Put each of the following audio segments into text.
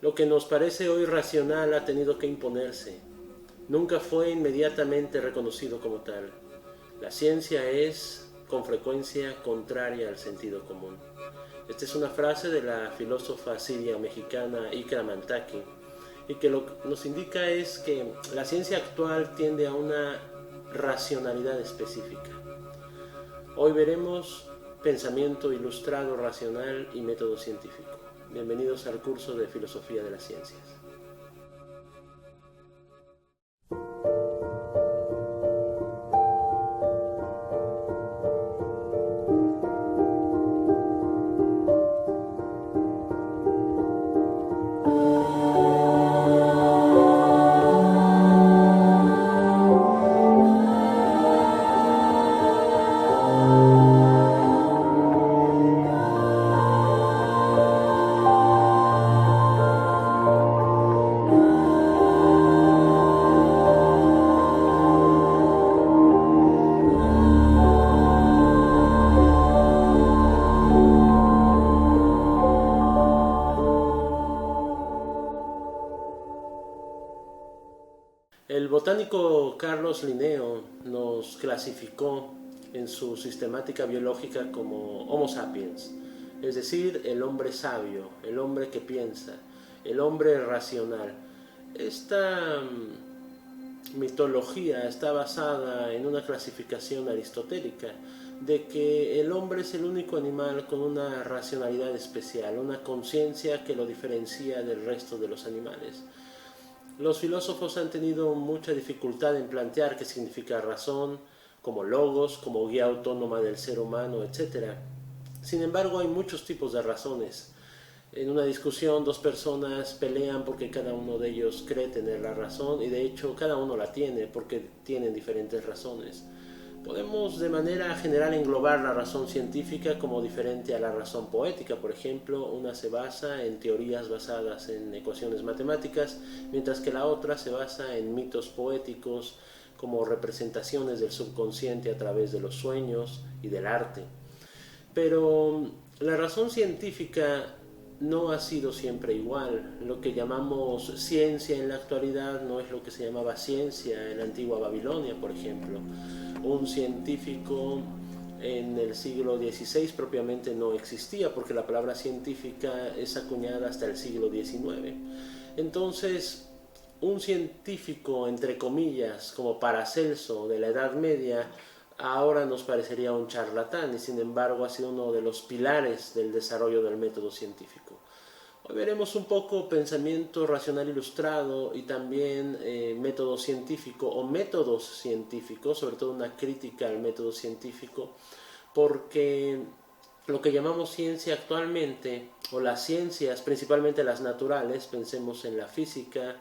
Lo que nos parece hoy racional ha tenido que imponerse. Nunca fue inmediatamente reconocido como tal. La ciencia es, con frecuencia, contraria al sentido común. Esta es una frase de la filósofa siria mexicana Ikra Mantaki, y que lo que nos indica es que la ciencia actual tiende a una racionalidad específica. Hoy veremos pensamiento ilustrado racional y método científico. Bienvenidos al curso de Filosofía de las Ciencias. El botánico Carlos Linneo nos clasificó en su sistemática biológica como Homo sapiens, es decir, el hombre sabio, el hombre que piensa, el hombre racional. Esta mitología está basada en una clasificación aristotélica de que el hombre es el único animal con una racionalidad especial, una conciencia que lo diferencia del resto de los animales. Los filósofos han tenido mucha dificultad en plantear qué significa razón, como logos, como guía autónoma del ser humano, etc. Sin embargo, hay muchos tipos de razones. En una discusión, dos personas pelean porque cada uno de ellos cree tener la razón, y de hecho cada uno la tiene porque tienen diferentes razones. Podemos de manera general englobar la razón científica como diferente a la razón poética. Por ejemplo, una se basa en teorías basadas en ecuaciones matemáticas, mientras que la otra se basa en mitos poéticos como representaciones del subconsciente a través de los sueños y del arte. Pero la razón científica no ha sido siempre igual. Lo que llamamos ciencia en la actualidad no es lo que se llamaba ciencia en la antigua Babilonia, por ejemplo. Un científico en el siglo XVI propiamente no existía, porque la palabra científica es acuñada hasta el siglo XIX. Entonces, un científico, entre comillas, como Paracelso de la Edad Media, ahora nos parecería un charlatán, y sin embargo ha sido uno de los pilares del desarrollo del método científico. Hoy veremos un poco pensamiento racional ilustrado y también método científico o métodos científicos, sobre todo una crítica al método científico, porque lo que llamamos ciencia actualmente, o las ciencias, principalmente las naturales, pensemos en la física,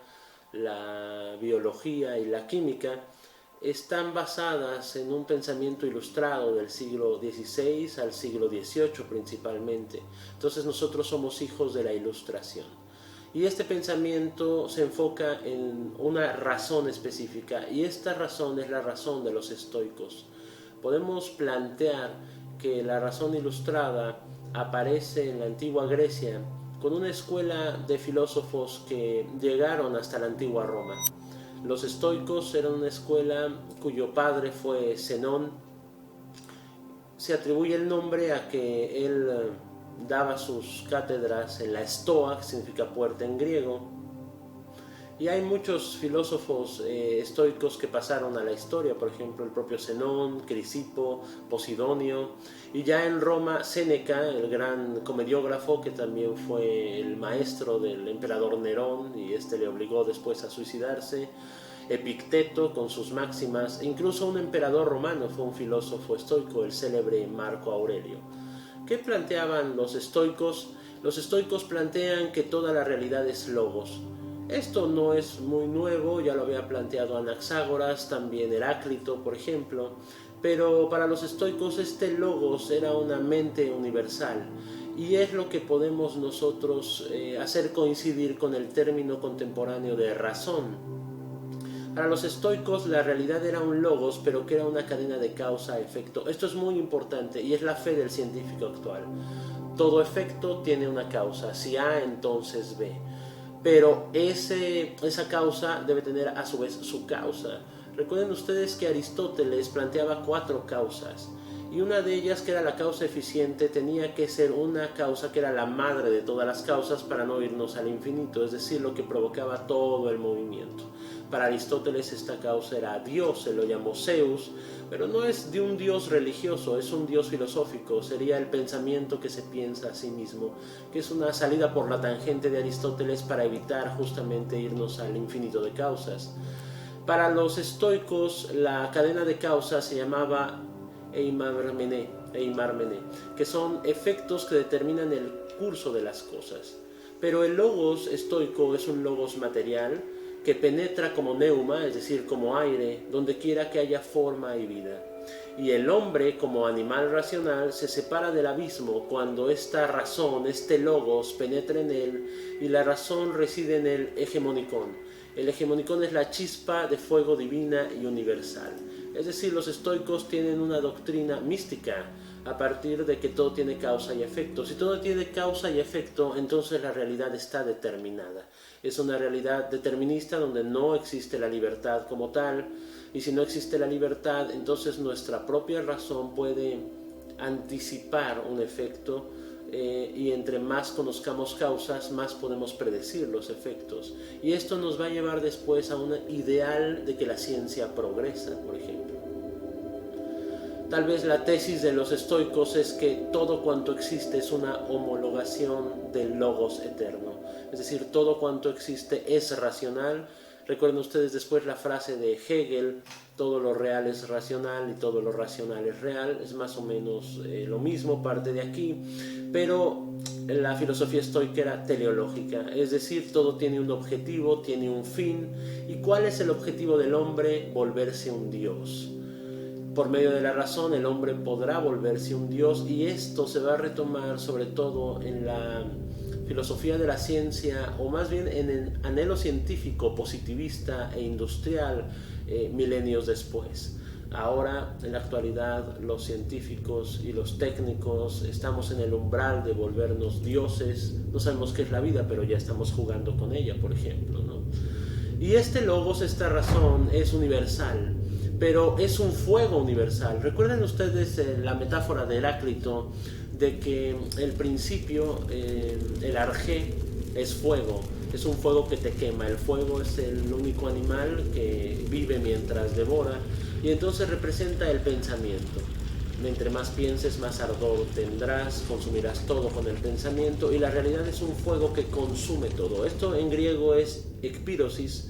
la biología y la química, están basadas en un pensamiento ilustrado del siglo XVI al siglo XVIII principalmente. Entonces nosotros somos hijos de la Ilustración. Y este pensamiento se enfoca en una razón específica, y esta razón es la razón de los estoicos. Podemos plantear que la razón ilustrada aparece en la antigua Grecia con una escuela de filósofos que llegaron hasta la antigua Roma. Los estoicos eran una escuela cuyo padre fue Zenón. Se atribuye el nombre a que él daba sus cátedras en la Estoa, que significa puerta en griego. Y hay muchos filósofos estoicos que pasaron a la historia, por ejemplo el propio Zenón, Crisipo, Posidonio, y ya en Roma Séneca, el gran comediógrafo que también fue el maestro del emperador Nerón, y este le obligó después a suicidarse. Epicteto con sus máximas, incluso un emperador romano fue un filósofo estoico, el célebre Marco Aurelio. ¿Qué planteaban los estoicos? Los estoicos plantean que toda la realidad es logos. Esto no es muy nuevo, ya lo había planteado Anaxágoras, también Heráclito, por ejemplo, pero para los estoicos este logos era una mente universal, y es lo que podemos nosotros hacer coincidir con el término contemporáneo de razón. Para los estoicos la realidad era un logos, pero que era una cadena de causa-efecto. Esto es muy importante y es la fe del científico actual. Todo efecto tiene una causa, si A entonces B. pero esa causa debe tener a su vez su causa. Recuerden ustedes que Aristóteles planteaba 4 causas, y una de ellas, que era la causa eficiente, tenía que ser una causa que era la madre de todas las causas para no irnos al infinito, es decir, lo que provocaba todo el movimiento. Para Aristóteles esta causa era Dios, se lo llamó Zeus, pero no es de un Dios religioso, es un Dios filosófico, sería el pensamiento que se piensa a sí mismo, que es una salida por la tangente de Aristóteles para evitar justamente irnos al infinito de causas. Para los estoicos la cadena de causas se llamaba Eimarmené, que son efectos que determinan el curso de las cosas. Pero el logos estoico es un logos material que penetra como neuma, es decir, como aire, donde quiera que haya forma y vida. Y el hombre, como animal racional, se separa del abismo cuando esta razón, este logos, penetra en él, y la razón reside en el hegemonicón. El hegemonicón es la chispa de fuego divina y universal. Es decir, los estoicos tienen una doctrina mística a partir de que todo tiene causa y efecto. Si todo tiene causa y efecto, entonces la realidad está determinada. Es una realidad determinista donde no existe la libertad como tal, y si no existe la libertad, entonces nuestra propia razón puede anticipar un efecto, y entre más conozcamos causas, más podemos predecir los efectos. Y esto nos va a llevar después a un ideal de que la ciencia progresa, por ejemplo. Tal vez la tesis de los estoicos es que todo cuanto existe es una homologación del logos eterno. Es decir, todo cuanto existe es racional. Recuerden ustedes después la frase de Hegel: todo lo real es racional y todo lo racional es real. Es más o menos lo mismo, parte de aquí, pero la filosofía estoica era teleológica, es decir, todo tiene un objetivo, tiene un fin. ¿Y cuál es el objetivo del hombre? Volverse un dios. Por medio de la razón el hombre podrá volverse un dios, y esto se va a retomar sobre todo en la filosofía de la ciencia, o más bien en el anhelo científico positivista e industrial milenios después. Ahora, en la actualidad, los científicos y los técnicos estamos en el umbral de volvernos dioses. No sabemos qué es la vida, pero ya estamos jugando con ella, por ejemplo, ¿no? Y este logos, esta razón, es universal, pero es un fuego universal. Recuerden ustedes la metáfora de Heráclito, de que el principio, el arjé, es fuego. Es un fuego que te quema. El fuego es el único animal que vive mientras devora, y entonces representa el pensamiento. Entre más pienses, más ardor tendrás, consumirás todo con el pensamiento, y la realidad es un fuego que consume todo. Esto en griego es ekpirosis.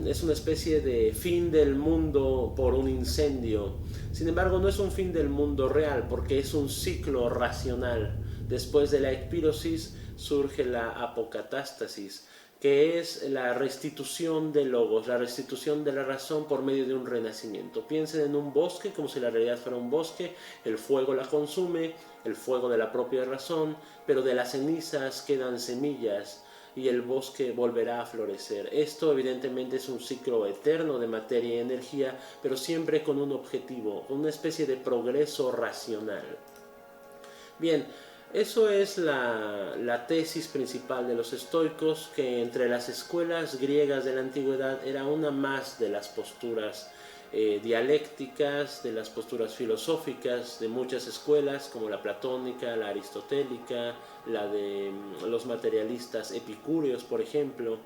Es una especie de fin del mundo por un incendio. Sin embargo, no es un fin del mundo real, porque es un ciclo racional. Después de la ekpirosis surge la apocatástasis, que es la restitución del logos, la restitución de la razón por medio de un renacimiento. Piensen en un bosque como si la realidad fuera un bosque. El fuego la consume, el fuego de la propia razón, pero de las cenizas quedan semillas y el bosque volverá a florecer. Esto evidentemente es un ciclo eterno de materia y energía, pero siempre con un objetivo, una especie de progreso racional. Bien, eso es la tesis principal de los estoicos, que entre las escuelas griegas de la antigüedad era una más de las posturas dialécticas, de las posturas filosóficas de muchas escuelas, como la platónica, la aristotélica, la de los materialistas epicúreos, por ejemplo,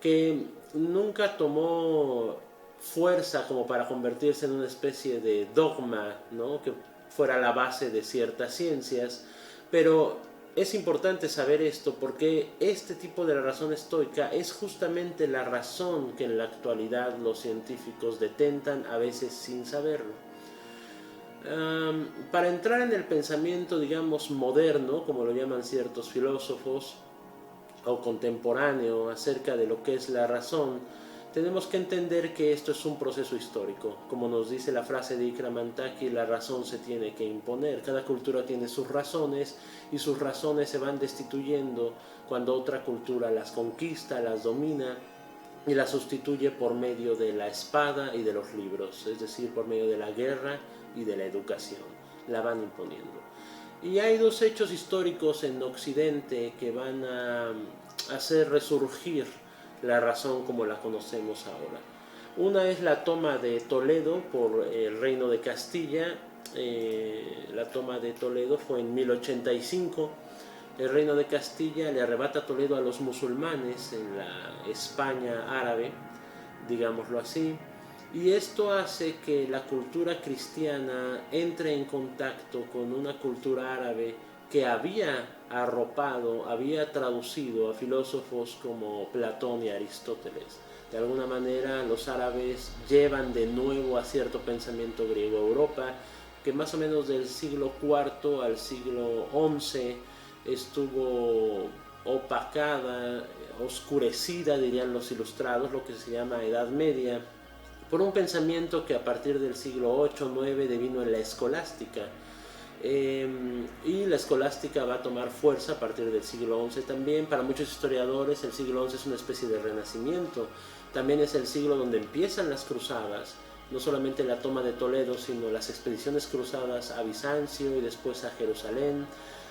que nunca tomó fuerza como para convertirse en una especie de dogma, ¿no?, que fuera la base de ciertas ciencias. Pero es importante saber esto, porque este tipo de la razón estoica es justamente la razón que en la actualidad los científicos detentan, a veces sin saberlo. Para entrar en el pensamiento, digamos, moderno, como lo llaman ciertos filósofos, o contemporáneo, acerca de lo que es la razón, tenemos que entender que esto es un proceso histórico. Como nos dice la frase de Ikramantaki, la razón se tiene que imponer. Cada cultura tiene sus razones, y sus razones se van destituyendo cuando otra cultura las conquista, las domina y las sustituye por medio de la espada y de los libros, es decir, por medio de la guerra y de la educación. La van imponiendo. Y hay dos hechos históricos en Occidente que van a hacer resurgir la razón como la conocemos ahora. Una es la toma de Toledo por el Reino de Castilla. La toma de Toledo fue en 1085. El Reino de Castilla le arrebata Toledo a los musulmanes en la España árabe, digámoslo así, y esto hace que la cultura cristiana entre en contacto con una cultura árabe que había arropado, había traducido a filósofos como Platón y Aristóteles. De alguna manera los árabes llevan de nuevo a cierto pensamiento griego a Europa, que más o menos del siglo IV al siglo XI estuvo opacada, oscurecida, dirían los ilustrados, lo que se llama Edad Media, por un pensamiento que a partir del siglo VIII-IX devino en la escolástica. Y la escolástica va a tomar fuerza a partir del siglo XI también. Para muchos historiadores el siglo XI es una especie de renacimiento. También es el siglo donde empiezan las cruzadas, no solamente la toma de Toledo, sino las expediciones cruzadas a Bizancio y después a Jerusalén,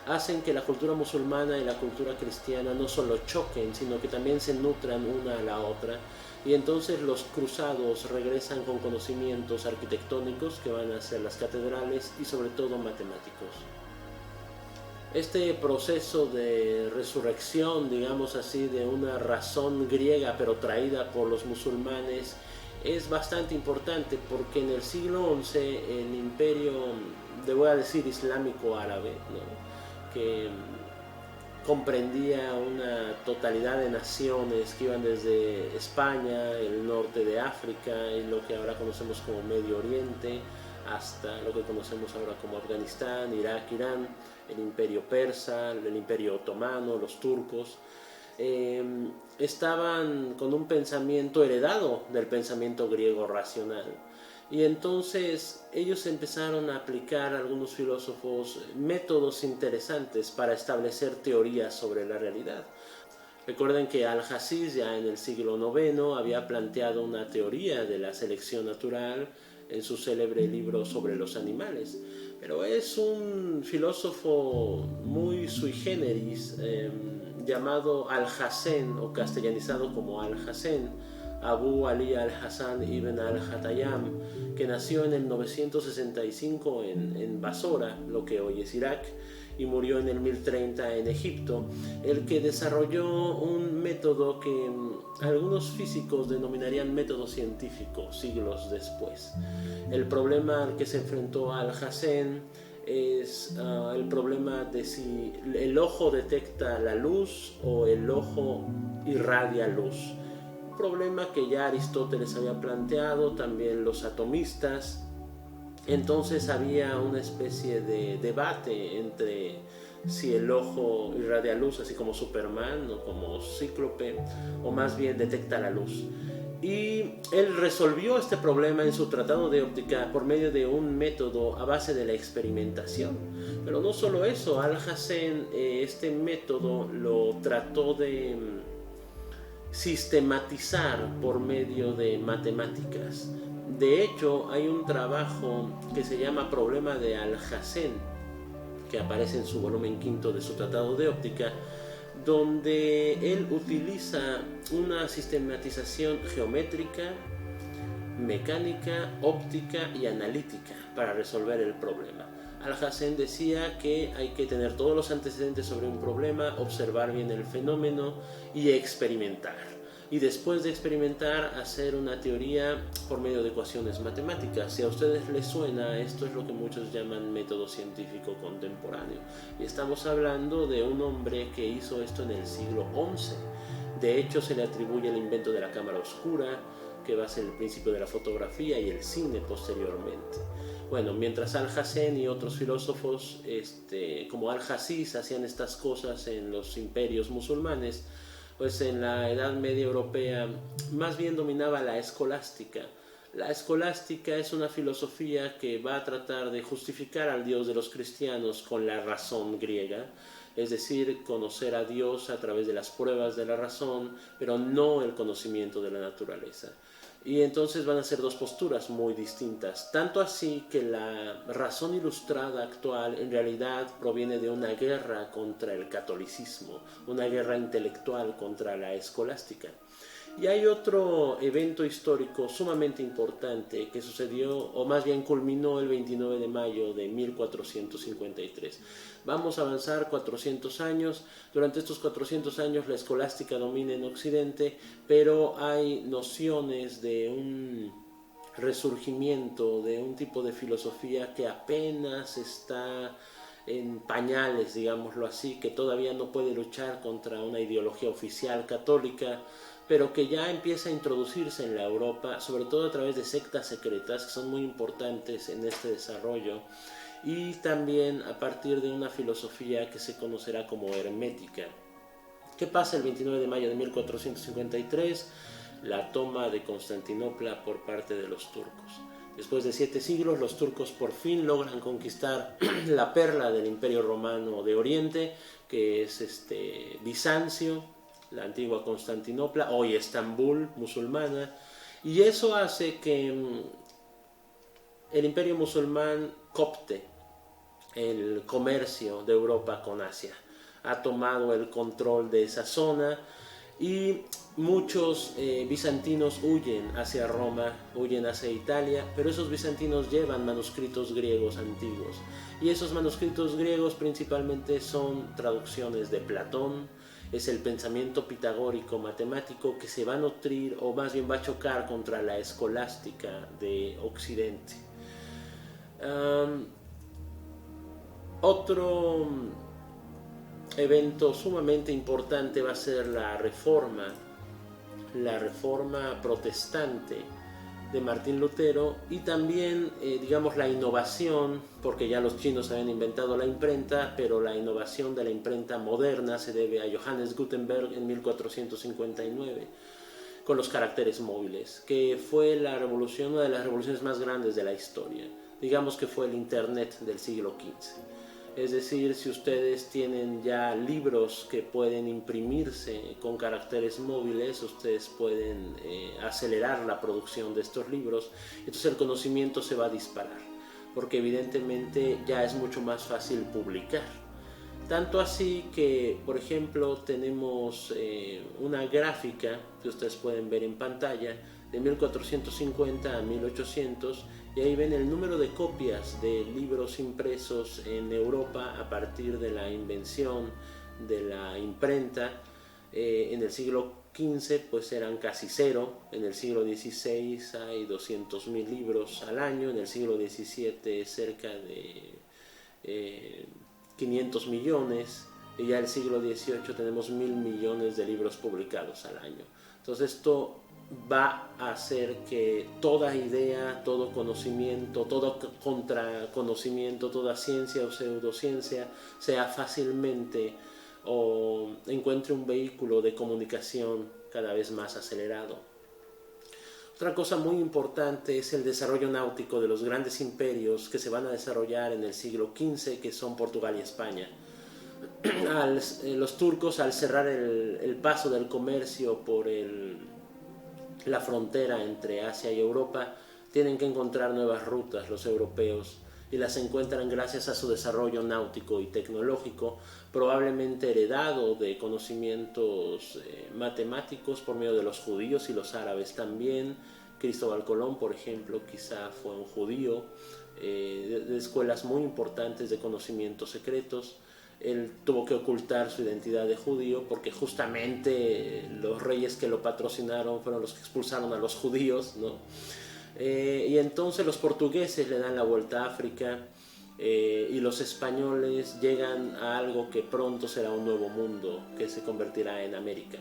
hacen que la cultura musulmana y la cultura cristiana no solo choquen, sino que también se nutran una a la otra. Y entonces los cruzados regresan con conocimientos arquitectónicos que van a ser las catedrales y sobre todo matemáticos. Este proceso de resurrección, digamos así, de una razón griega pero traída por los musulmanes es bastante importante, porque en el siglo XI el imperio, voy a decir islámico árabe, ¿no?, que comprendía una totalidad de naciones que iban desde España, el norte de África y lo que ahora conocemos como Medio Oriente, hasta lo que conocemos ahora como Afganistán, Irak, Irán, el imperio persa, el imperio otomano, los turcos, estaban con un pensamiento heredado del pensamiento griego racional. Y entonces ellos empezaron a aplicar, algunos filósofos, métodos interesantes para establecer teorías sobre la realidad. Recuerden que Al-Hasis ya en el siglo IX había planteado una teoría de la selección natural en su célebre libro sobre los animales. Pero es un filósofo muy sui generis, llamado Al-Hassen, o castellanizado como Al-Hassen, Abu Ali al-Hasan ibn al-Khattayyam, que nació en el 965 en Basora, lo que hoy es Irak, y murió en el 1030 en Egipto, el que desarrolló un método que algunos físicos denominarían método científico siglos después. El problema al que se enfrentó Al-Hassen es el problema de si el ojo detecta la luz o el ojo irradia luz. Un problema que ya Aristóteles había planteado, también los atomistas. Entonces había una especie de debate entre si el ojo irradia luz, así como Superman o como Cíclope, o más bien detecta la luz. Y él resolvió este problema en su tratado de óptica por medio de un método a base de la experimentación. Pero no solo eso, Al-Hassen este método lo trató de sistematizar por medio de matemáticas. De hecho, hay un trabajo que se llama Problema de Al-Hassen, que aparece en su volumen quinto de su tratado de óptica, donde él utiliza una sistematización geométrica, mecánica, óptica y analítica para resolver el problema. Al-Hassen decía que hay que tener todos los antecedentes sobre un problema, observar bien el fenómeno y experimentar. Y después de experimentar, hacer una teoría por medio de ecuaciones matemáticas. Si a ustedes les suena, esto es lo que muchos llaman método científico contemporáneo. Y estamos hablando de un hombre que hizo esto en el siglo XI. De hecho, se le atribuye el invento de la cámara oscura, que va a ser el principio de la fotografía y el cine posteriormente. Bueno, mientras Al-Hassen y otros filósofos como Al-Hasis hacían estas cosas en los imperios musulmanes, pues en la Edad Media Europea más bien dominaba la escolástica. La escolástica es una filosofía que va a tratar de justificar al Dios de los cristianos con la razón griega, es decir, conocer a Dios a través de las pruebas de la razón, pero no el conocimiento de la naturaleza. Y entonces van a ser dos posturas muy distintas. Tanto así que la razón ilustrada actual en realidad proviene de una guerra contra el catolicismo, una guerra intelectual contra la escolástica. Y hay otro evento histórico sumamente importante que sucedió, o más bien culminó el 29 de mayo de 1453. Vamos a avanzar 400 años. Durante estos 400 años la escolástica domina en Occidente, pero hay nociones de un resurgimiento, de un tipo de filosofía que apenas está en pañales, digámoslo así, que todavía no puede luchar contra una ideología oficial católica, pero que ya empieza a introducirse en la Europa, sobre todo a través de sectas secretas que son muy importantes en este desarrollo, y también a partir de una filosofía que se conocerá como hermética. ¿Qué pasa el 29 de mayo de 1453? La toma de Constantinopla por parte de los turcos. Después de 7 siglos, los turcos por fin logran conquistar la perla del Imperio Romano de Oriente, que es Bizancio, la antigua Constantinopla, hoy Estambul, musulmana, y eso hace que el Imperio musulmán copte el comercio de Europa con Asia. Ha tomado el control de esa zona y muchos bizantinos huyen hacia Roma, huyen hacia Italia, pero esos bizantinos llevan manuscritos griegos antiguos, y esos manuscritos griegos principalmente son traducciones de Platón. Es el pensamiento pitagórico matemático que se va a nutrir, o más bien va a chocar contra la escolástica de Occidente. Otro evento sumamente importante va a ser la reforma protestante de Martín Lutero, y también digamos la innovación, porque ya los chinos habían inventado la imprenta, pero la innovación de la imprenta moderna se debe a Johannes Gutenberg en 1459 con los caracteres móviles, que fue una de las revoluciones más grandes de la historia. Digamos que fue el internet del siglo XV. Es decir, si ustedes tienen ya libros que pueden imprimirse con caracteres móviles, ustedes pueden acelerar la producción de estos libros. Entonces el conocimiento se va a disparar, porque evidentemente ya es mucho más fácil publicar. Tanto así que, por ejemplo, tenemos una gráfica que ustedes pueden ver en pantalla de 1450 a 1800, y ahí ven el número de copias de libros impresos en Europa a partir de la invención de la imprenta. En el siglo XV pues eran casi cero, en el siglo XVI hay 200.000 libros al año, en el siglo XVII cerca de 500 millones, y ya en el siglo XVIII tenemos 1.000 millones de libros publicados al año. Entonces esto va a hacer que toda idea, todo conocimiento, todo contraconocimiento, toda ciencia o pseudociencia sea fácilmente, o encuentre un vehículo de comunicación cada vez más acelerado. Otra cosa muy importante es el desarrollo náutico de los grandes imperios que se van a desarrollar en el siglo XV, que son Portugal y España. Los turcos, al cerrar el paso del comercio por la frontera entre Asia y Europa, tienen que encontrar nuevas rutas los europeos, y las encuentran gracias a su desarrollo náutico y tecnológico, probablemente heredado de conocimientos matemáticos por medio de los judíos y los árabes también. Cristóbal Colón, por ejemplo, quizá fue un judío, de escuelas muy importantes de conocimientos secretos. Él tuvo que ocultar su identidad de judío porque justamente los reyes que lo patrocinaron fueron los que expulsaron a los judíos, ¿no? Y entonces los portugueses le dan la vuelta a África, y los españoles llegan a algo que pronto será un nuevo mundo, que se convertirá en América.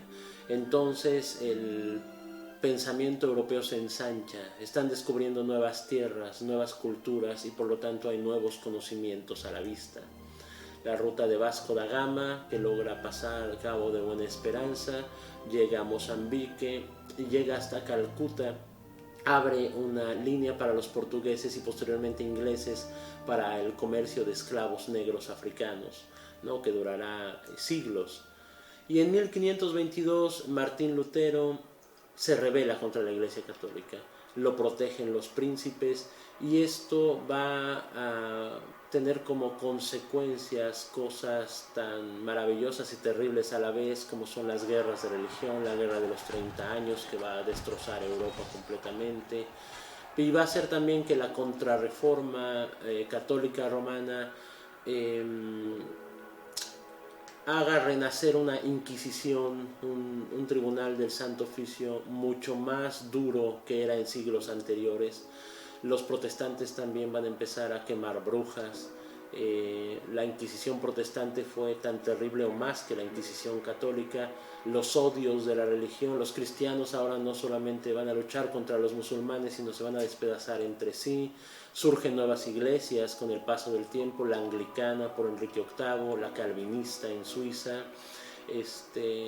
Entonces el pensamiento europeo se ensancha, están descubriendo nuevas tierras, nuevas culturas, y por lo tanto hay nuevos conocimientos a la vista. La ruta de Vasco da Gama, que logra pasar al Cabo de Buena Esperanza, llega a Mozambique y llega hasta Calcuta, abre una línea para los portugueses y posteriormente ingleses para el comercio de esclavos negros africanos, ¿no?, que durará siglos. Y en 1522 Martín Lutero se rebela contra la Iglesia Católica, lo protegen los príncipes, y esto va a tener como consecuencias cosas tan maravillosas y terribles a la vez, como son las guerras de religión, la guerra de los 30 años que va a destrozar Europa completamente, y va a ser también que la contrarreforma católica romana haga renacer una Inquisición, un tribunal del Santo Oficio mucho más duro que era en siglos anteriores. Los protestantes también van a empezar a quemar brujas. La Inquisición protestante fue tan terrible o más que la Inquisición católica. Los odios de la religión, los cristianos ahora no solamente van a luchar contra los musulmanes, sino se van a despedazar entre sí. Surgen nuevas iglesias con el paso del tiempo, la anglicana por Enrique VIII, la calvinista en Suiza,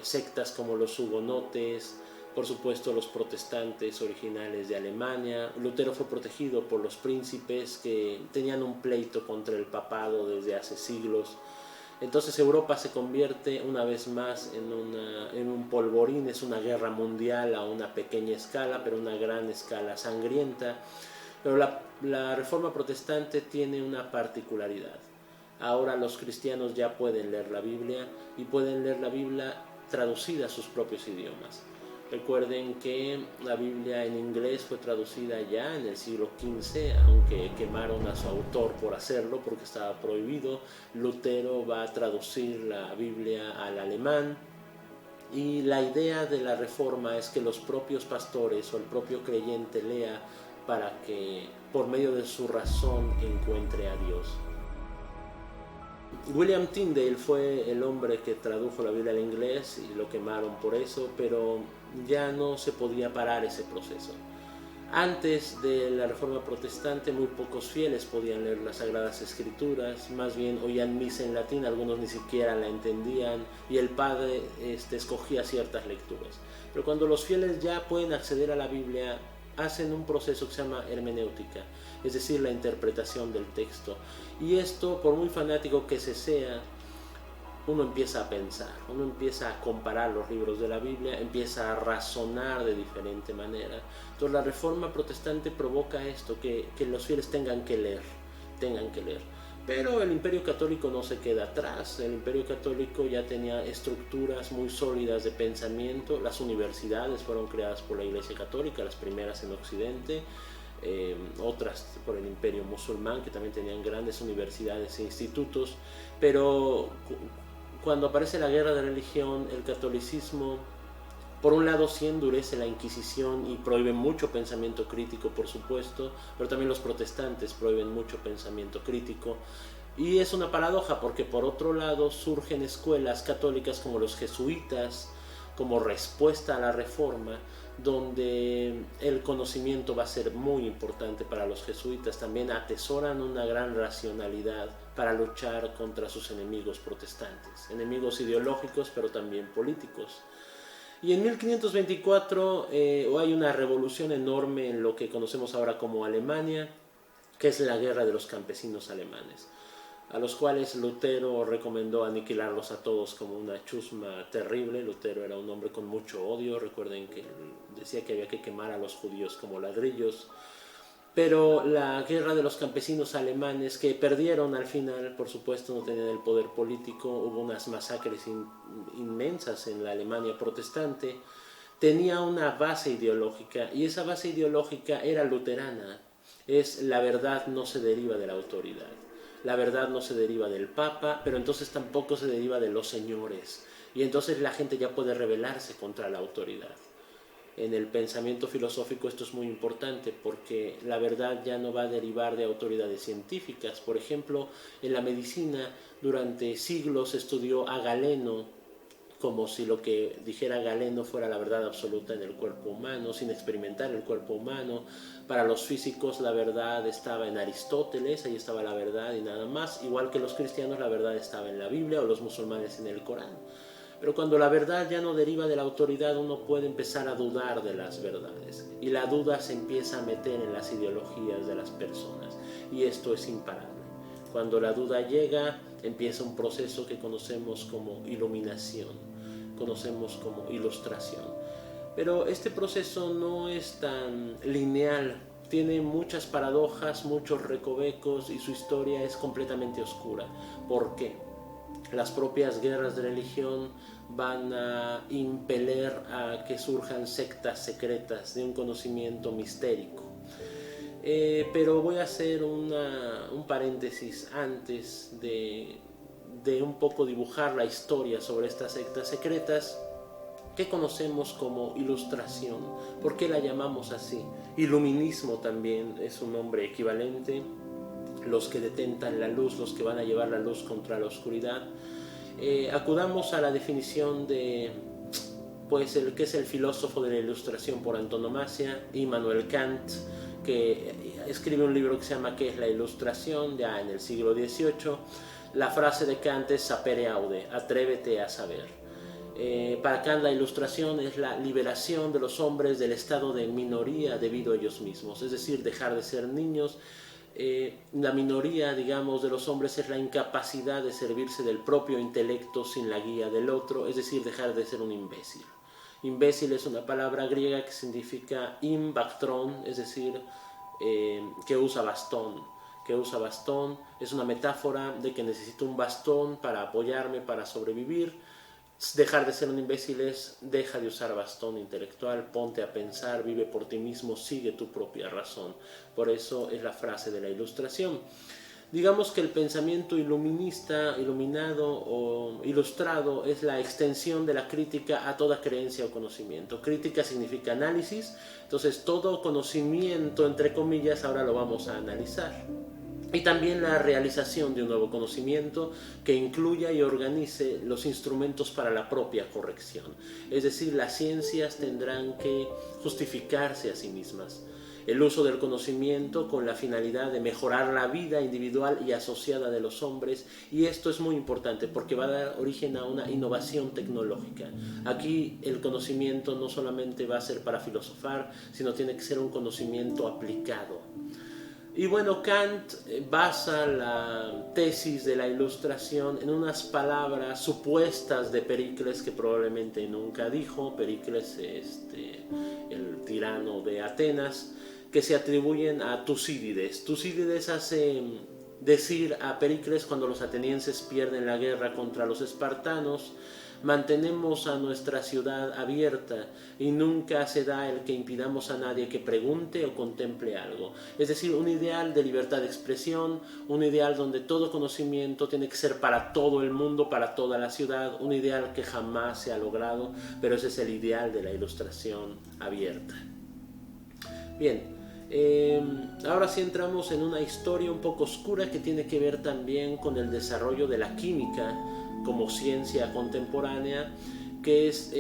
sectas como los hugonotes, por supuesto los protestantes originales de Alemania. Lutero fue protegido por los príncipes que tenían un pleito contra el papado desde hace siglos. Entonces Europa se convierte una vez más en un polvorín, es una guerra mundial a una pequeña escala, pero una gran escala sangrienta. Pero la Reforma Protestante tiene una particularidad. Ahora los cristianos ya pueden leer la Biblia, y pueden leer la Biblia traducida a sus propios idiomas. Recuerden que la Biblia en inglés fue traducida ya en el siglo XV, aunque quemaron a su autor por hacerlo porque estaba prohibido. Lutero va a traducir la Biblia al alemán, y la idea de la Reforma es que los propios pastores o el propio creyente lea para que por medio de su razón encuentre a Dios. William Tyndale fue el hombre que tradujo la Biblia al inglés y lo quemaron por eso, pero ya no se podía parar ese proceso. Antes de la Reforma Protestante muy pocos fieles podían leer las Sagradas Escrituras, más bien oían misa en latín, algunos ni siquiera la entendían, y el padre escogía ciertas lecturas. Pero cuando los fieles ya pueden acceder a la Biblia, hacen un proceso que se llama hermenéutica, es decir, la interpretación del texto. Y esto, por muy fanático que se sea, uno empieza a pensar, uno empieza a comparar los libros de la Biblia, empieza a razonar de diferente manera. Entonces la Reforma Protestante provoca esto, que los fieles tengan que leer. Pero el Imperio Católico no se queda atrás. El Imperio Católico ya tenía estructuras muy sólidas de pensamiento. Las universidades fueron creadas por la Iglesia Católica, las primeras en Occidente, otras por el Imperio Musulmán, que también tenían grandes universidades e institutos. Pero cuando aparece la guerra de religión, el catolicismo, por un lado, sí endurece la Inquisición y prohíbe mucho pensamiento crítico, por supuesto, pero también los protestantes prohíben mucho pensamiento crítico. Y es una paradoja porque, por otro lado, surgen escuelas católicas como los jesuitas, como respuesta a la Reforma, donde el conocimiento va a ser muy importante para los jesuitas. También atesoran una gran racionalidad para luchar contra sus enemigos protestantes, enemigos ideológicos, pero también políticos. Y en 1524 hay una revolución enorme en lo que conocemos ahora como Alemania, que es la guerra de los campesinos alemanes, a los cuales Lutero recomendó aniquilarlos a todos como una chusma terrible. Lutero era un hombre con mucho odio. Recuerden que decía que había que quemar a los judíos como ladrillos. Pero la guerra de los campesinos alemanes, que perdieron al final, por supuesto no tenían el poder político, hubo unas masacres inmensas en la Alemania protestante, tenía una base ideológica, y esa base ideológica era luterana. La verdad no se deriva de la autoridad, la verdad no se deriva del Papa, pero entonces tampoco se deriva de los señores, y entonces la gente ya puede rebelarse contra la autoridad. En el pensamiento filosófico esto es muy importante, porque la verdad ya no va a derivar de autoridades científicas. Por ejemplo, en la medicina durante siglos se estudió a Galeno como si lo que dijera Galeno fuera la verdad absoluta en el cuerpo humano, sin experimentar el cuerpo humano. Para los físicos la verdad estaba en Aristóteles, ahí estaba la verdad y nada más. Igual que los cristianos, la verdad estaba en la Biblia, o los musulmanes en el Corán. Pero cuando la verdad ya no deriva de la autoridad, uno puede empezar a dudar de las verdades, y la duda se empieza a meter en las ideologías de las personas, y esto es imparable. Cuando la duda llega, empieza un proceso que conocemos como iluminación, conocemos como ilustración. Pero este proceso no es tan lineal, tiene muchas paradojas, muchos recovecos y su historia es completamente oscura. ¿Por qué? Las propias guerras de religión van a impeler a que surjan sectas secretas de un conocimiento mistérico. Pero voy a hacer un paréntesis antes de un poco dibujar la historia sobre estas sectas secretas que conocemos como ilustración. ¿Por qué la llamamos así? Iluminismo también es un nombre equivalente. Los que detentan la luz, los que van a llevar la luz contra la oscuridad. Acudamos a la definición de pues el que es el filósofo de la ilustración por antonomasia, Immanuel Kant, que escribe un libro que se llama ¿Qué es la ilustración? Ya en el siglo XVIII. La frase de Kant es sapere aude, atrévete a saber. Para Kant la ilustración es la liberación de los hombres del estado de minoría debido a ellos mismos, es decir, dejar de ser niños. La minoría, digamos, de los hombres es la incapacidad de servirse del propio intelecto sin la guía del otro, es decir, dejar de ser un imbécil. Imbécil es una palabra griega que significa imbactrón, es decir, que usa bastón. Es una metáfora de que necesito un bastón para apoyarme, para sobrevivir. Dejar de ser un imbécil es deja de usar bastón intelectual, ponte a pensar, vive por ti mismo, sigue tu propia razón. Por eso es la frase de la ilustración. Digamos que el pensamiento iluminista, iluminado o ilustrado es la extensión de la crítica a toda creencia o conocimiento. Crítica significa análisis, entonces todo conocimiento, entre comillas, ahora lo vamos a analizar. Y también la realización de un nuevo conocimiento que incluya y organice los instrumentos para la propia corrección. Es decir, las ciencias tendrán que justificarse a sí mismas. El uso del conocimiento con la finalidad de mejorar la vida individual y asociada de los hombres, y esto es muy importante porque va a dar origen a una innovación tecnológica. Aquí el conocimiento no solamente va a ser para filosofar, sino tiene que ser un conocimiento aplicado. Y bueno, Kant basa la tesis de la ilustración en unas palabras supuestas de Pericles que probablemente nunca dijo. Pericles, el tirano de Atenas, que se atribuyen a Tucídides. Tucídides hace decir a Pericles cuando los atenienses pierden la guerra contra los espartanos: mantenemos a nuestra ciudad abierta y nunca se da el que impidamos a nadie que pregunte o contemple algo. Es decir, un ideal de libertad de expresión, un ideal donde todo conocimiento tiene que ser para todo el mundo, para toda la ciudad, un ideal que jamás se ha logrado, pero ese es el ideal de la ilustración abierta. Bien, ahora sí entramos en una historia un poco oscura que tiene que ver también con el desarrollo de la química como ciencia contemporánea, que es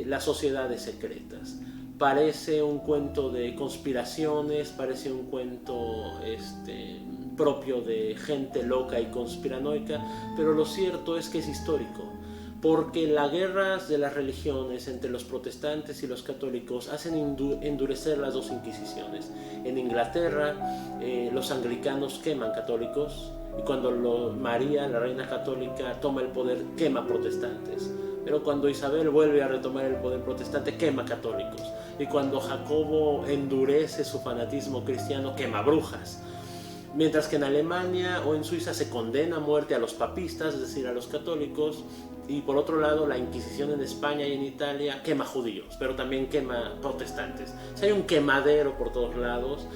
las sociedades secretas. Parece un cuento de conspiraciones, parece un cuento propio de gente loca y conspiranoica, pero lo cierto es que es histórico, porque las guerras de las religiones entre los protestantes y los católicos hacen endurecer las dos inquisiciones. En Inglaterra los anglicanos queman católicos, y cuando María, la reina católica, toma el poder, quema protestantes. Pero cuando Isabel vuelve a retomar el poder protestante, quema católicos. Y cuando Jacobo endurece su fanatismo cristiano, quema brujas. Mientras que en Alemania o en Suiza se condena a muerte a los papistas, es decir, a los católicos. Y por otro lado, la Inquisición en España y en Italia quema judíos, pero también quema protestantes. O sea, hay un quemadero por todos lados.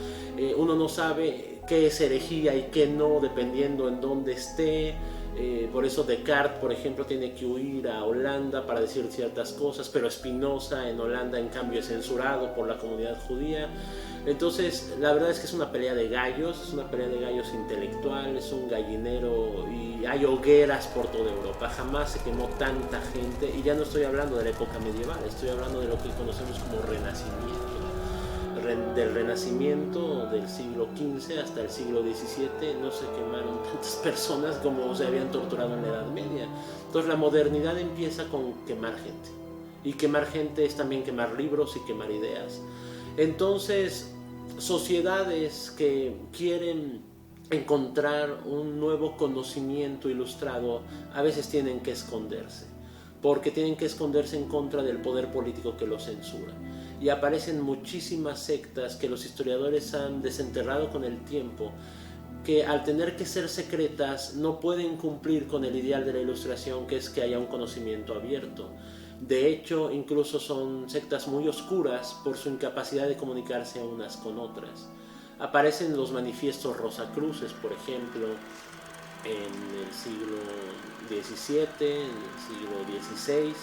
Uno no sabe qué es herejía y qué no, dependiendo en dónde esté. Por eso Descartes, por ejemplo, tiene que huir a Holanda para decir ciertas cosas, pero Spinoza en Holanda, en cambio, es censurado por la comunidad judía. Entonces, la verdad es que es una pelea de gallos, es una pelea de gallos intelectual, es un gallinero y hay hogueras por toda Europa. Jamás se quemó tanta gente, y ya no estoy hablando de la época medieval, estoy hablando de lo que conocemos como Renacimiento. Del Renacimiento del siglo XV hasta el siglo XVII no se quemaron tantas personas como se habían torturado en la Edad Media. Entonces la modernidad empieza con quemar gente, y quemar gente es también quemar libros y quemar ideas. Entonces, sociedades que quieren encontrar un nuevo conocimiento ilustrado a veces tienen que esconderse. porque tienen que esconderse en contra del poder político que los censura. Y aparecen muchísimas sectas que los historiadores han desenterrado con el tiempo, que al tener que ser secretas no pueden cumplir con el ideal de la Ilustración, que es que haya un conocimiento abierto. De hecho, incluso son sectas muy oscuras por su incapacidad de comunicarse unas con otras. Aparecen los manifiestos Rosacruces, por ejemplo, en el siglo XVII, en el siglo XVI,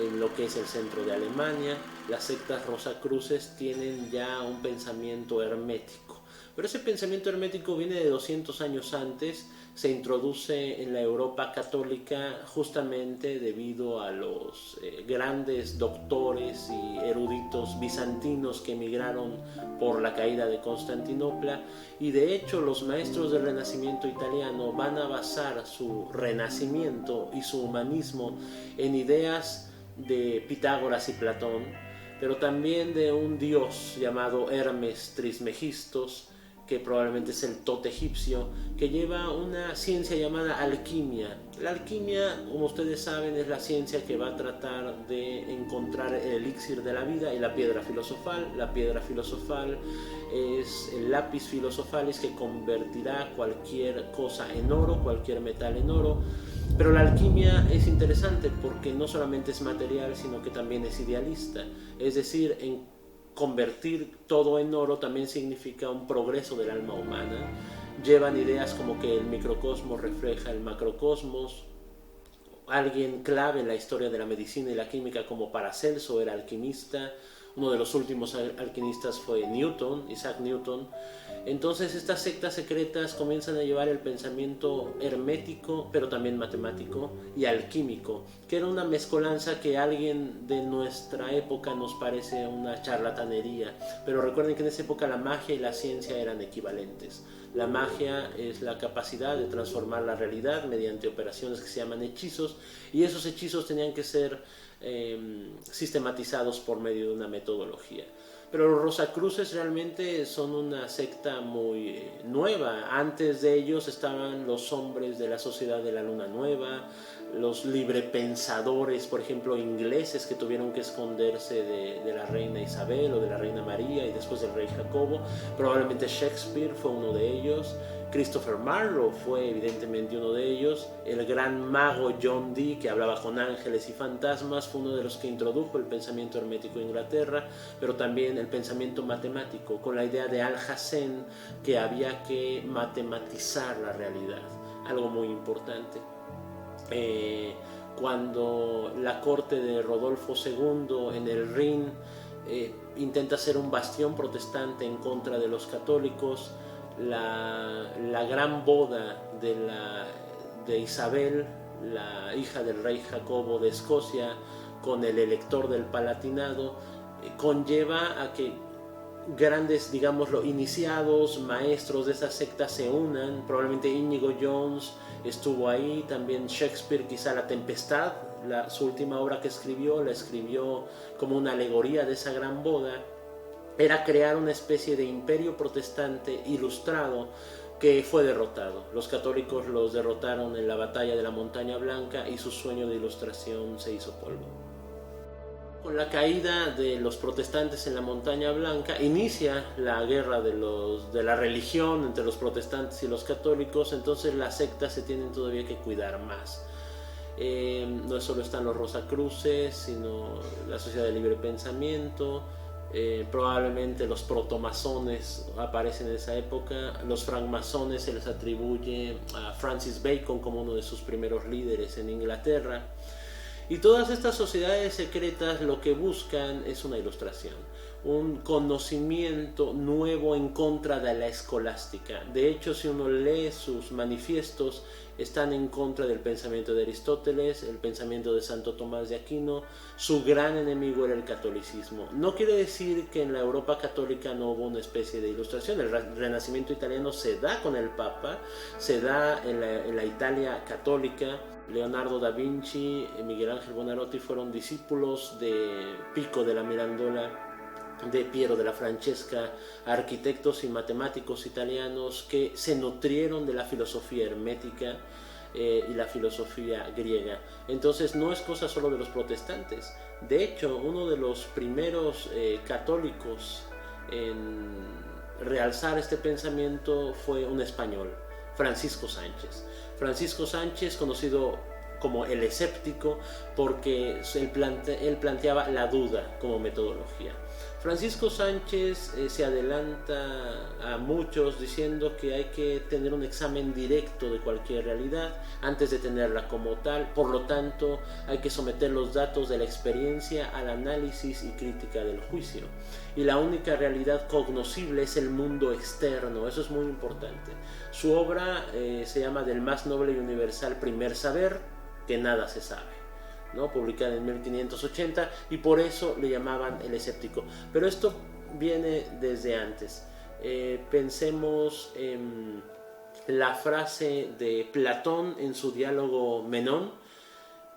en lo que es el centro de Alemania. Las sectas Rosacruces tienen ya un pensamiento hermético. Pero ese pensamiento hermético viene de 200 años antes, se introduce en la Europa católica justamente debido a los grandes doctores y eruditos bizantinos que emigraron por la caída de Constantinopla, y de hecho los maestros del Renacimiento italiano van a basar su renacimiento y su humanismo en ideas de Pitágoras y Platón, pero también de un dios llamado Hermes Trismegistos, que probablemente es el Tot egipcio, que lleva una ciencia llamada alquimia. La alquimia, como ustedes saben, es la ciencia que va a tratar de encontrar el elixir de la vida y la piedra filosofal. La piedra filosofal es el lápiz filosofalis que convertirá cualquier cosa en oro, cualquier metal en oro. Pero la alquimia es interesante porque no solamente es material, sino que también es idealista. Es decir, en convertir todo en oro también significa un progreso del alma humana. Llevan ideas como que el microcosmos refleja el macrocosmos. Alguien clave en la historia de la medicina y la química como Paracelso era alquimista. Uno de los últimos alquimistas fue Newton, Isaac Newton. Entonces estas sectas secretas comienzan a llevar el pensamiento hermético, pero también matemático y alquímico, que era una mezcolanza que a alguien de nuestra época nos parece una charlatanería. Pero recuerden que en esa época la magia y la ciencia eran equivalentes. La magia es la capacidad de transformar la realidad mediante operaciones que se llaman hechizos, y esos hechizos tenían que ser sistematizados por medio de una metodología. Pero los Rosacruces realmente son una secta muy nueva. Antes de ellos estaban los hombres de la Sociedad de la Luna Nueva, los librepensadores, por ejemplo, ingleses, que tuvieron que esconderse de la reina Isabel o de la reina María y después del rey Jacobo. Probablemente Shakespeare fue uno de ellos. Christopher Marlowe fue evidentemente uno de ellos. El gran mago John Dee, que hablaba con ángeles y fantasmas, fue uno de los que introdujo el pensamiento hermético en Inglaterra, pero también el pensamiento matemático, con la idea de Alhazen, que había que matematizar la realidad, algo muy importante. Cuando la corte de Rodolfo II en el Rin intenta ser un bastión protestante en contra de los católicos, la gran boda de Isabel, la hija del rey Jacobo de Escocia, con el elector del Palatinado, conlleva a que grandes, digámoslo, iniciados, maestros de esa secta se unan. Probablemente Íñigo Jones estuvo ahí, también Shakespeare, quizá La Tempestad, su última obra que escribió, la escribió como una alegoría de esa gran boda. Era crear una especie de imperio protestante ilustrado que fue derrotado. Los católicos los derrotaron en la batalla de la Montaña Blanca y su sueño de ilustración se hizo polvo. Con la caída de los protestantes en la Montaña Blanca inicia la guerra de la religión entre los protestantes y los católicos. Entonces las sectas se tienen todavía que cuidar más. No solo están los Rosacruces, sino la Sociedad de Libre Pensamiento. Probablemente los protomasones aparecen en esa época. Los francmasones se les atribuye a Francis Bacon como uno de sus primeros líderes en Inglaterra. Y todas estas sociedades secretas lo que buscan es una ilustración, un conocimiento nuevo en contra de la escolástica. De hecho, si uno lee sus manifiestos, están en contra del pensamiento de Aristóteles, el pensamiento de Santo Tomás de Aquino. Su gran enemigo era el catolicismo. No quiere decir que en la Europa católica no hubo una especie de ilustración. El Renacimiento italiano se da con el Papa, se da en la Italia católica. Leonardo da Vinci y Miguel Ángel Buonarroti fueron discípulos de Pico della Mirandola, de Piero della Francesca, arquitectos y matemáticos italianos que se nutrieron de la filosofía hermética. y la filosofía griega. Entonces no es cosa solo de los protestantes. De hecho, uno de los primeros católicos en realzar este pensamiento fue un español, Francisco Sánchez. Francisco Sánchez, conocido como el escéptico, porque él planteaba la duda como metodología. Francisco Sánchez se adelanta a muchos diciendo que hay que tener un examen directo de cualquier realidad antes de tenerla como tal. Por lo tanto, hay que someter los datos de la experiencia al análisis y crítica del juicio. Y la única realidad cognoscible es el mundo externo. Eso es muy importante. Su obra se llama Del más noble y universal primer saber, que nada se sabe, ¿no? Publicada en 1580, y por eso le llamaban el escéptico. Pero esto viene desde antes. Pensemos en la frase de Platón en su diálogo Menón,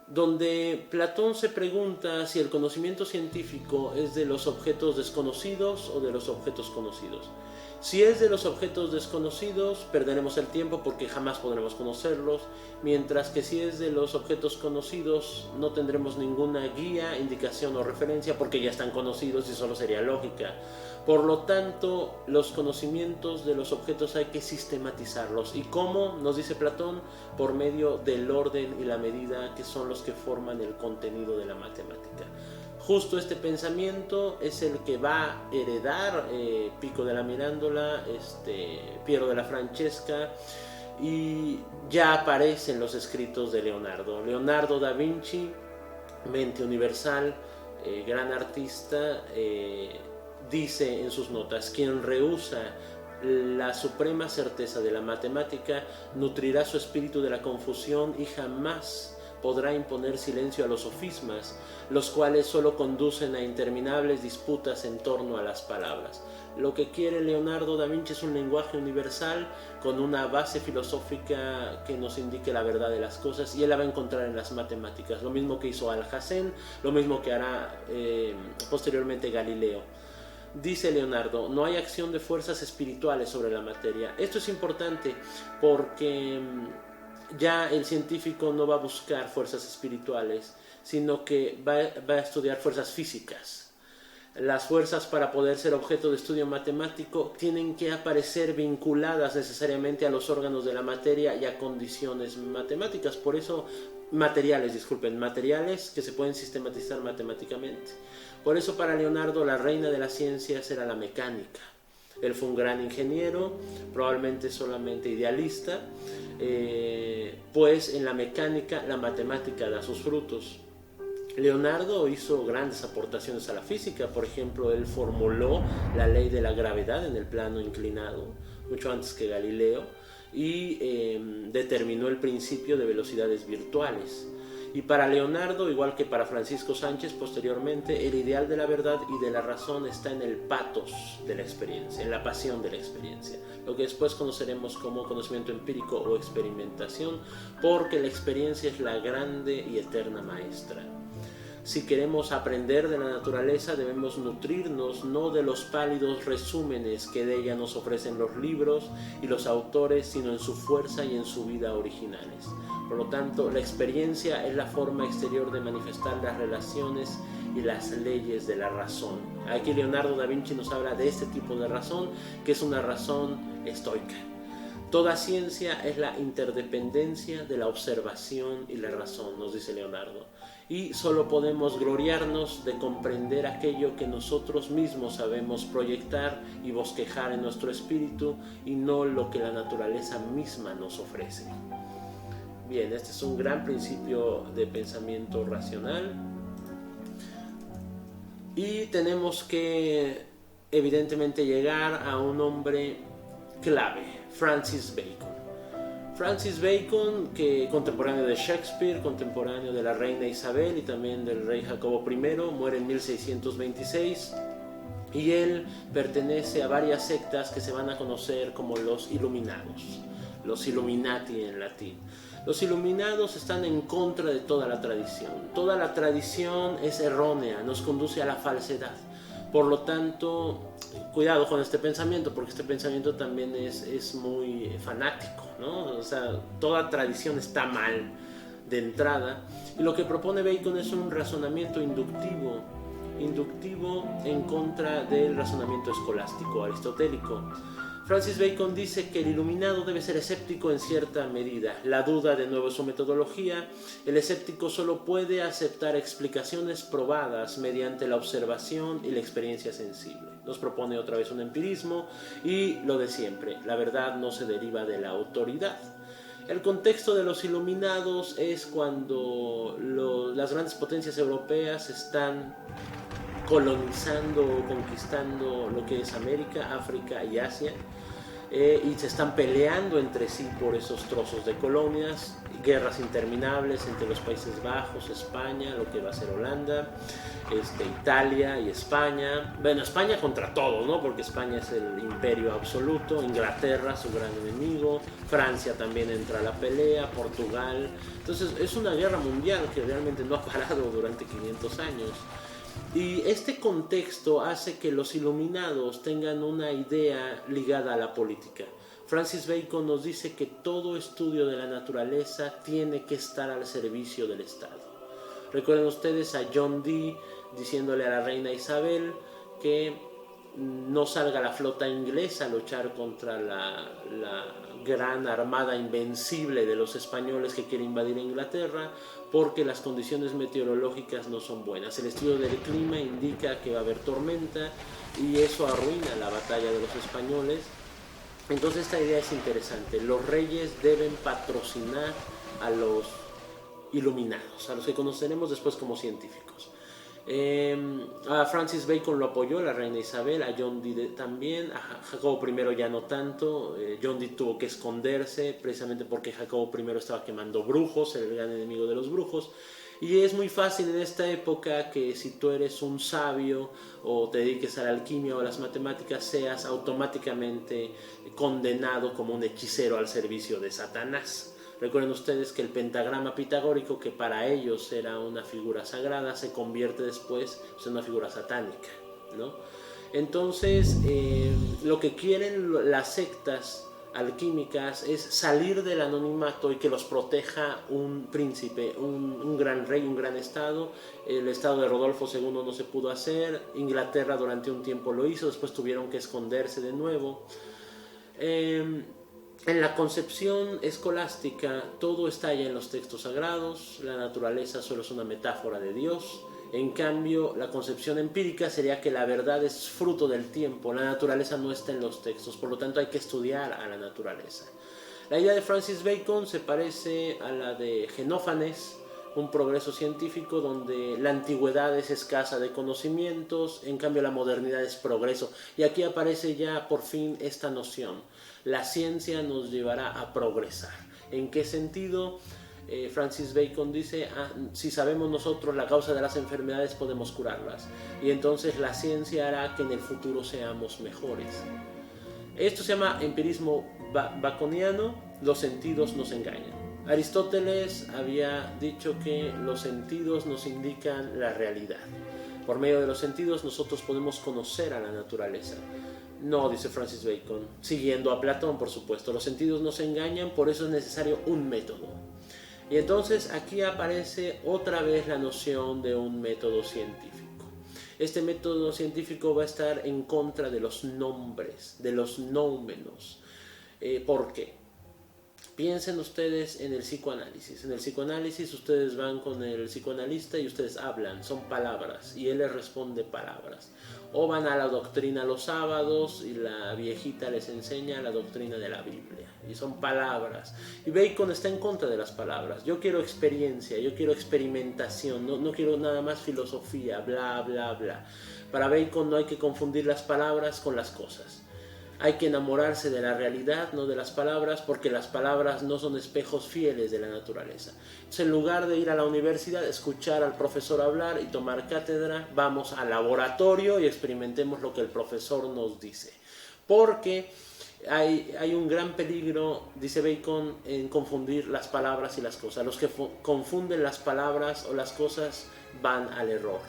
donde Platón se pregunta si el conocimiento científico es de los objetos desconocidos o de los objetos conocidos. Si es de los objetos desconocidos, perderemos el tiempo porque jamás podremos conocerlos, mientras que si es de los objetos conocidos, no tendremos ninguna guía, indicación o referencia porque ya están conocidos y solo sería lógica. Por lo tanto, los conocimientos de los objetos hay que sistematizarlos. ¿Y cómo? Nos dice Platón, por medio del orden y la medida, que son los que forman el contenido de la matemática. Justo este pensamiento es el que va a heredar Pico della Mirandola, Piero della Francesca, y ya aparece en los escritos de Leonardo. Leonardo da Vinci, mente universal, gran artista, dice en sus notas: quien rehúsa la suprema certeza de la matemática nutrirá su espíritu de la confusión y jamás podrá imponer silencio a los sofismas, los cuales solo conducen a interminables disputas en torno a las palabras. Lo que quiere Leonardo da Vinci es un lenguaje universal con una base filosófica que nos indique la verdad de las cosas, y él la va a encontrar en las matemáticas, lo mismo que hizo Alhazen, lo mismo que hará posteriormente Galileo. Dice Leonardo: no hay acción de fuerzas espirituales sobre la materia. Esto es importante porque ya el científico no va a buscar fuerzas espirituales, sino que va a estudiar fuerzas físicas. Las fuerzas, para poder ser objeto de estudio matemático, tienen que aparecer vinculadas necesariamente a los órganos de la materia y a condiciones matemáticas. Por eso, materiales que se pueden sistematizar matemáticamente. Por eso, para Leonardo, la reina de las ciencias era la mecánica. Él fue un gran ingeniero, probablemente solamente idealista, pues en la mecánica la matemática da sus frutos. Leonardo hizo grandes aportaciones a la física. Por ejemplo, él formuló la ley de la gravedad en el plano inclinado, mucho antes que Galileo, y determinó el principio de velocidades virtuales. Y para Leonardo, igual que para Francisco Sánchez posteriormente, el ideal de la verdad y de la razón está en el pathos de la experiencia, en la pasión de la experiencia, lo que después conoceremos como conocimiento empírico o experimentación, porque la experiencia es la grande y eterna maestra. Si queremos aprender de la naturaleza, debemos nutrirnos no de los pálidos resúmenes que de ella nos ofrecen los libros y los autores, sino en su fuerza y en su vida originales. Por lo tanto, la experiencia es la forma exterior de manifestar las relaciones y las leyes de la razón. Aquí Leonardo da Vinci nos habla de este tipo de razón, que es una razón estoica. Toda ciencia es la interdependencia de la observación y la razón, nos dice Leonardo. Y solo podemos gloriarnos de comprender aquello que nosotros mismos sabemos proyectar y bosquejar en nuestro espíritu, y no lo que la naturaleza misma nos ofrece. Bien, este es un gran principio de pensamiento racional. Y tenemos que, evidentemente, llegar a un hombre clave, Francis Bacon. Francis Bacon, que contemporáneo de Shakespeare, contemporáneo de la reina Isabel y también del rey Jacobo I, muere en 1626, y él pertenece a varias sectas que se van a conocer como los Iluminados, los Illuminati en latín. Los Iluminados están en contra de toda la tradición. Toda la tradición es errónea, nos conduce a la falsedad. Por lo tanto, cuidado con este pensamiento, porque este pensamiento también es muy fanático, ¿no? O sea, toda tradición está mal de entrada. Y lo que propone Bacon es un razonamiento inductivo en contra del razonamiento escolástico aristotélico. Francis Bacon dice que el iluminado debe ser escéptico en cierta medida. La duda, de nuevo, es su metodología. El escéptico solo puede aceptar explicaciones probadas mediante la observación y la experiencia sensible. Nos propone otra vez un empirismo y lo de siempre: la verdad no se deriva de la autoridad. El contexto de los iluminados es cuando las grandes potencias europeas están colonizando o conquistando lo que es América, África y Asia, y se están peleando entre sí por esos trozos de colonias, guerras interminables entre los Países Bajos, España, lo que va a ser Holanda, Italia y España. Bueno, España contra todos, ¿no? Porque España es el imperio absoluto, Inglaterra su gran enemigo, Francia también entra a la pelea, Portugal. Entonces es una guerra mundial que realmente no ha parado durante 500 años. Y este contexto hace que los iluminados tengan una idea ligada a la política. Francis Bacon nos dice que todo estudio de la naturaleza tiene que estar al servicio del Estado. Recuerden ustedes a John Dee diciéndole a la reina Isabel que no salga la flota inglesa a luchar contra la gran armada invencible de los españoles que quiere invadir Inglaterra, porque las condiciones meteorológicas no son buenas. El estudio del clima indica que va a haber tormenta y eso arruina la batalla de los españoles. Entonces esta idea es interesante. Los reyes deben patrocinar a los iluminados, a los que conoceremos después como científicos. A Francis Bacon lo apoyó la reina Isabel, a John Dee también, a Jacobo I ya no tanto. John Dee tuvo que esconderse precisamente porque Jacobo I estaba quemando brujos, el gran enemigo de los brujos. Y es muy fácil en esta época que si tú eres un sabio o te dediques a la alquimia o a las matemáticas, seas automáticamente condenado como un hechicero al servicio de Satanás. Recuerden ustedes que el pentagrama pitagórico, que para ellos era una figura sagrada, se convierte después en una figura satánica, ¿no? Entonces, lo que quieren las sectas alquímicas es salir del anonimato y que los proteja un príncipe, un gran rey, un gran estado. El estado de Rodolfo II no se pudo hacer, Inglaterra durante un tiempo lo hizo, después tuvieron que esconderse de nuevo. En la concepción escolástica todo está ya en los textos sagrados, la naturaleza solo es una metáfora de Dios. En cambio, la concepción empírica sería que la verdad es fruto del tiempo, la naturaleza no está en los textos, por lo tanto hay que estudiar a la naturaleza. La idea de Francis Bacon se parece a la de Genófanes, un progreso científico donde la antigüedad es escasa de conocimientos, en cambio la modernidad es progreso. Y aquí aparece ya por fin esta noción: la ciencia nos llevará a progresar. ¿En qué sentido? Francis Bacon dice, si sabemos nosotros la causa de las enfermedades, podemos curarlas. Y entonces la ciencia hará que en el futuro seamos mejores. Esto se llama empirismo baconiano, los sentidos nos engañan. Aristóteles había dicho que los sentidos nos indican la realidad. Por medio de los sentidos nosotros podemos conocer a la naturaleza. No, dice Francis Bacon, siguiendo a Platón, por supuesto. Los sentidos nos engañan, por eso es necesario un método. Y entonces aquí aparece otra vez la noción de un método científico. Este método científico va a estar en contra de los nombres, de los nómenos. ¿Por qué? Piensen ustedes en el psicoanálisis. En el psicoanálisis ustedes van con el psicoanalista y ustedes hablan, son palabras, y él les responde palabras. O van a la doctrina los sábados y la viejita les enseña la doctrina de la Biblia, y son palabras. Y Bacon está en contra de las palabras. Yo quiero experiencia, yo quiero experimentación, no quiero nada más filosofía, bla, bla, bla. Para Bacon no hay que confundir las palabras con las cosas. Hay que enamorarse de la realidad, no de las palabras, porque las palabras no son espejos fieles de la naturaleza. Entonces, en lugar de ir a la universidad, escuchar al profesor hablar y tomar cátedra, vamos al laboratorio y experimentemos lo que el profesor nos dice. Porque hay un gran peligro, dice Bacon, en confundir las palabras y las cosas. Los que confunden las palabras o las cosas van al error.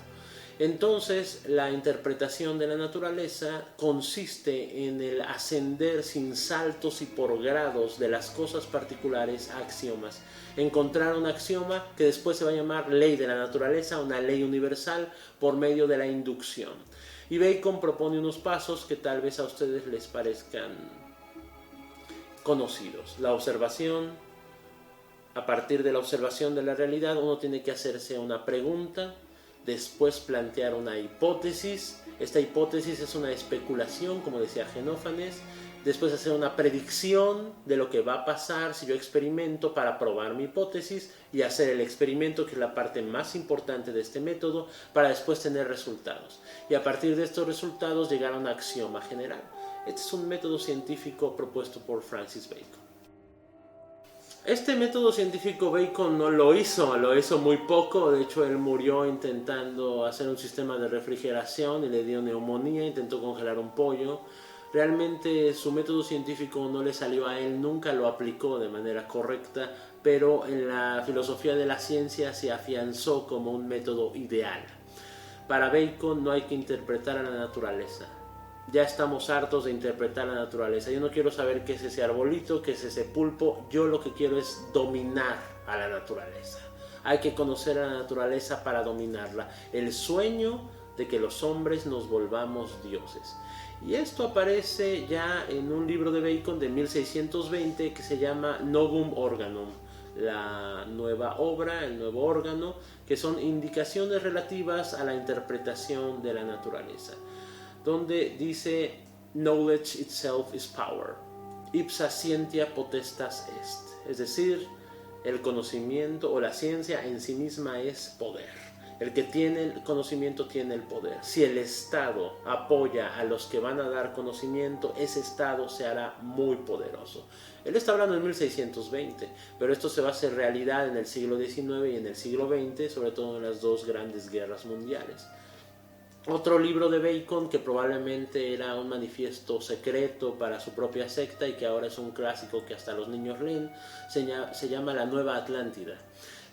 Entonces, la interpretación de la naturaleza consiste en el ascender sin saltos y por grados de las cosas particulares a axiomas. Encontrar un axioma que después se va a llamar ley de la naturaleza, una ley universal por medio de la inducción. Y Bacon propone unos pasos que tal vez a ustedes les parezcan conocidos. La observación. A partir de la observación de la realidad, uno tiene que hacerse una pregunta, después plantear una hipótesis. Esta hipótesis es una especulación, como decía Genófanes. Después hacer una predicción de lo que va a pasar si yo experimento para probar mi hipótesis, y hacer el experimento, que es la parte más importante de este método, para después tener resultados. Y a partir de estos resultados llegar a un axioma general. Este es un método científico propuesto por Francis Bacon. Este método científico Bacon no lo hizo muy poco. De hecho, él murió intentando hacer un sistema de refrigeración y le dio neumonía, intentó congelar un pollo. Realmente su método científico no le salió a él, nunca lo aplicó de manera correcta, pero en la filosofía de la ciencia se afianzó como un método ideal. Para Bacon no hay que interpretar a la naturaleza. Ya estamos hartos de interpretar la naturaleza. Yo no quiero saber qué es ese arbolito, qué es ese pulpo. Yo lo que quiero es dominar a la naturaleza. Hay que conocer a la naturaleza para dominarla. El sueño de que los hombres nos volvamos dioses. Y esto aparece ya en un libro de Bacon de 1620 que se llama Novum Organum. La nueva obra, el nuevo órgano, que son indicaciones relativas a la interpretación de la naturaleza, donde dice: knowledge itself is power, ipsa scientia potestas est, es decir, el conocimiento o la ciencia en sí misma es poder. El que tiene el conocimiento tiene el poder. Si el Estado apoya a los que van a dar conocimiento, ese Estado se hará muy poderoso. Él está hablando en 1620, pero esto se va a hacer realidad en el siglo XIX y en el siglo XX, sobre todo en las dos grandes guerras mundiales. Otro libro de Bacon, que probablemente era un manifiesto secreto para su propia secta y que ahora es un clásico que hasta los niños leen, se llama La Nueva Atlántida.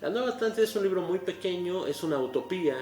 La Nueva Atlántida es un libro muy pequeño, es una utopía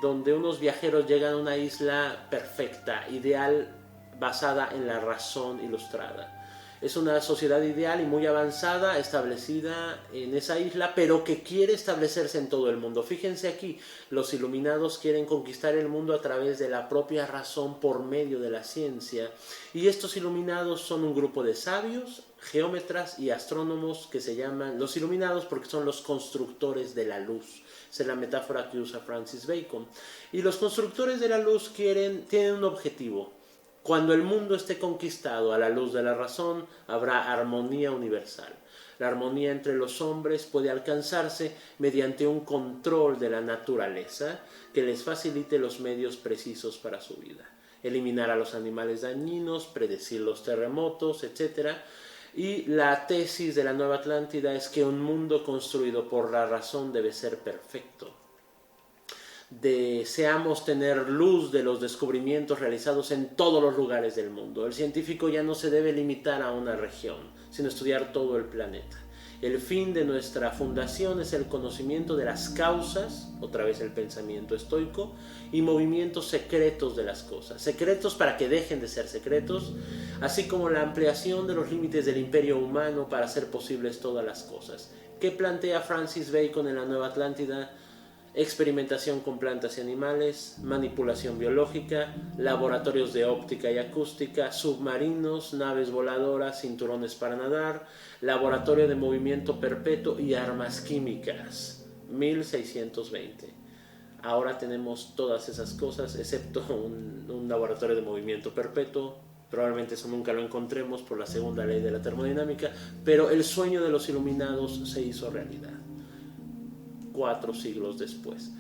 donde unos viajeros llegan a una isla perfecta, ideal, basada en la razón ilustrada. Es una sociedad ideal y muy avanzada, establecida en esa isla, pero que quiere establecerse en todo el mundo. Fíjense aquí, los iluminados quieren conquistar el mundo a través de la propia razón por medio de la ciencia. Y estos iluminados son un grupo de sabios, geómetras y astrónomos que se llaman los iluminados porque son los constructores de la luz. Esa es la metáfora que usa Francis Bacon. Y los constructores de la luz tienen un objetivo. Cuando el mundo esté conquistado a la luz de la razón, habrá armonía universal. La armonía entre los hombres puede alcanzarse mediante un control de la naturaleza que les facilite los medios precisos para su vida. Eliminar a los animales dañinos, predecir los terremotos, etc. Y la tesis de la Nueva Atlántida es que un mundo construido por la razón debe ser perfecto. Deseamos tener luz de los descubrimientos realizados en todos los lugares del mundo. El científico ya no se debe limitar a una región, sino estudiar todo el planeta. El fin de nuestra fundación es el conocimiento de las causas, otra vez el pensamiento estoico, y movimientos secretos de las cosas. Secretos para que dejen de ser secretos, así como la ampliación de los límites del imperio humano para hacer posibles todas las cosas. ¿Qué plantea Francis Bacon en la Nueva Atlántida? Experimentación con plantas y animales, manipulación biológica, laboratorios de óptica y acústica, submarinos, naves voladoras, cinturones para nadar, laboratorio de movimiento perpetuo y armas químicas. 1620. Ahora tenemos todas esas cosas, excepto un laboratorio de movimiento perpetuo. Probablemente eso nunca lo encontremos por la segunda ley de la termodinámica, pero el sueño de los iluminados se hizo realidad 4 siglos después.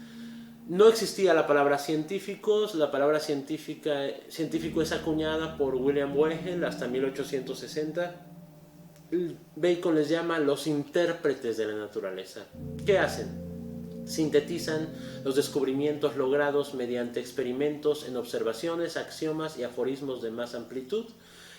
No existía la palabra científicos. La palabra científico es acuñada por William Whewell hasta 1860. Bacon les llama los intérpretes de la naturaleza. ¿Qué hacen? Sintetizan los descubrimientos logrados mediante experimentos en observaciones, axiomas y aforismos de más amplitud,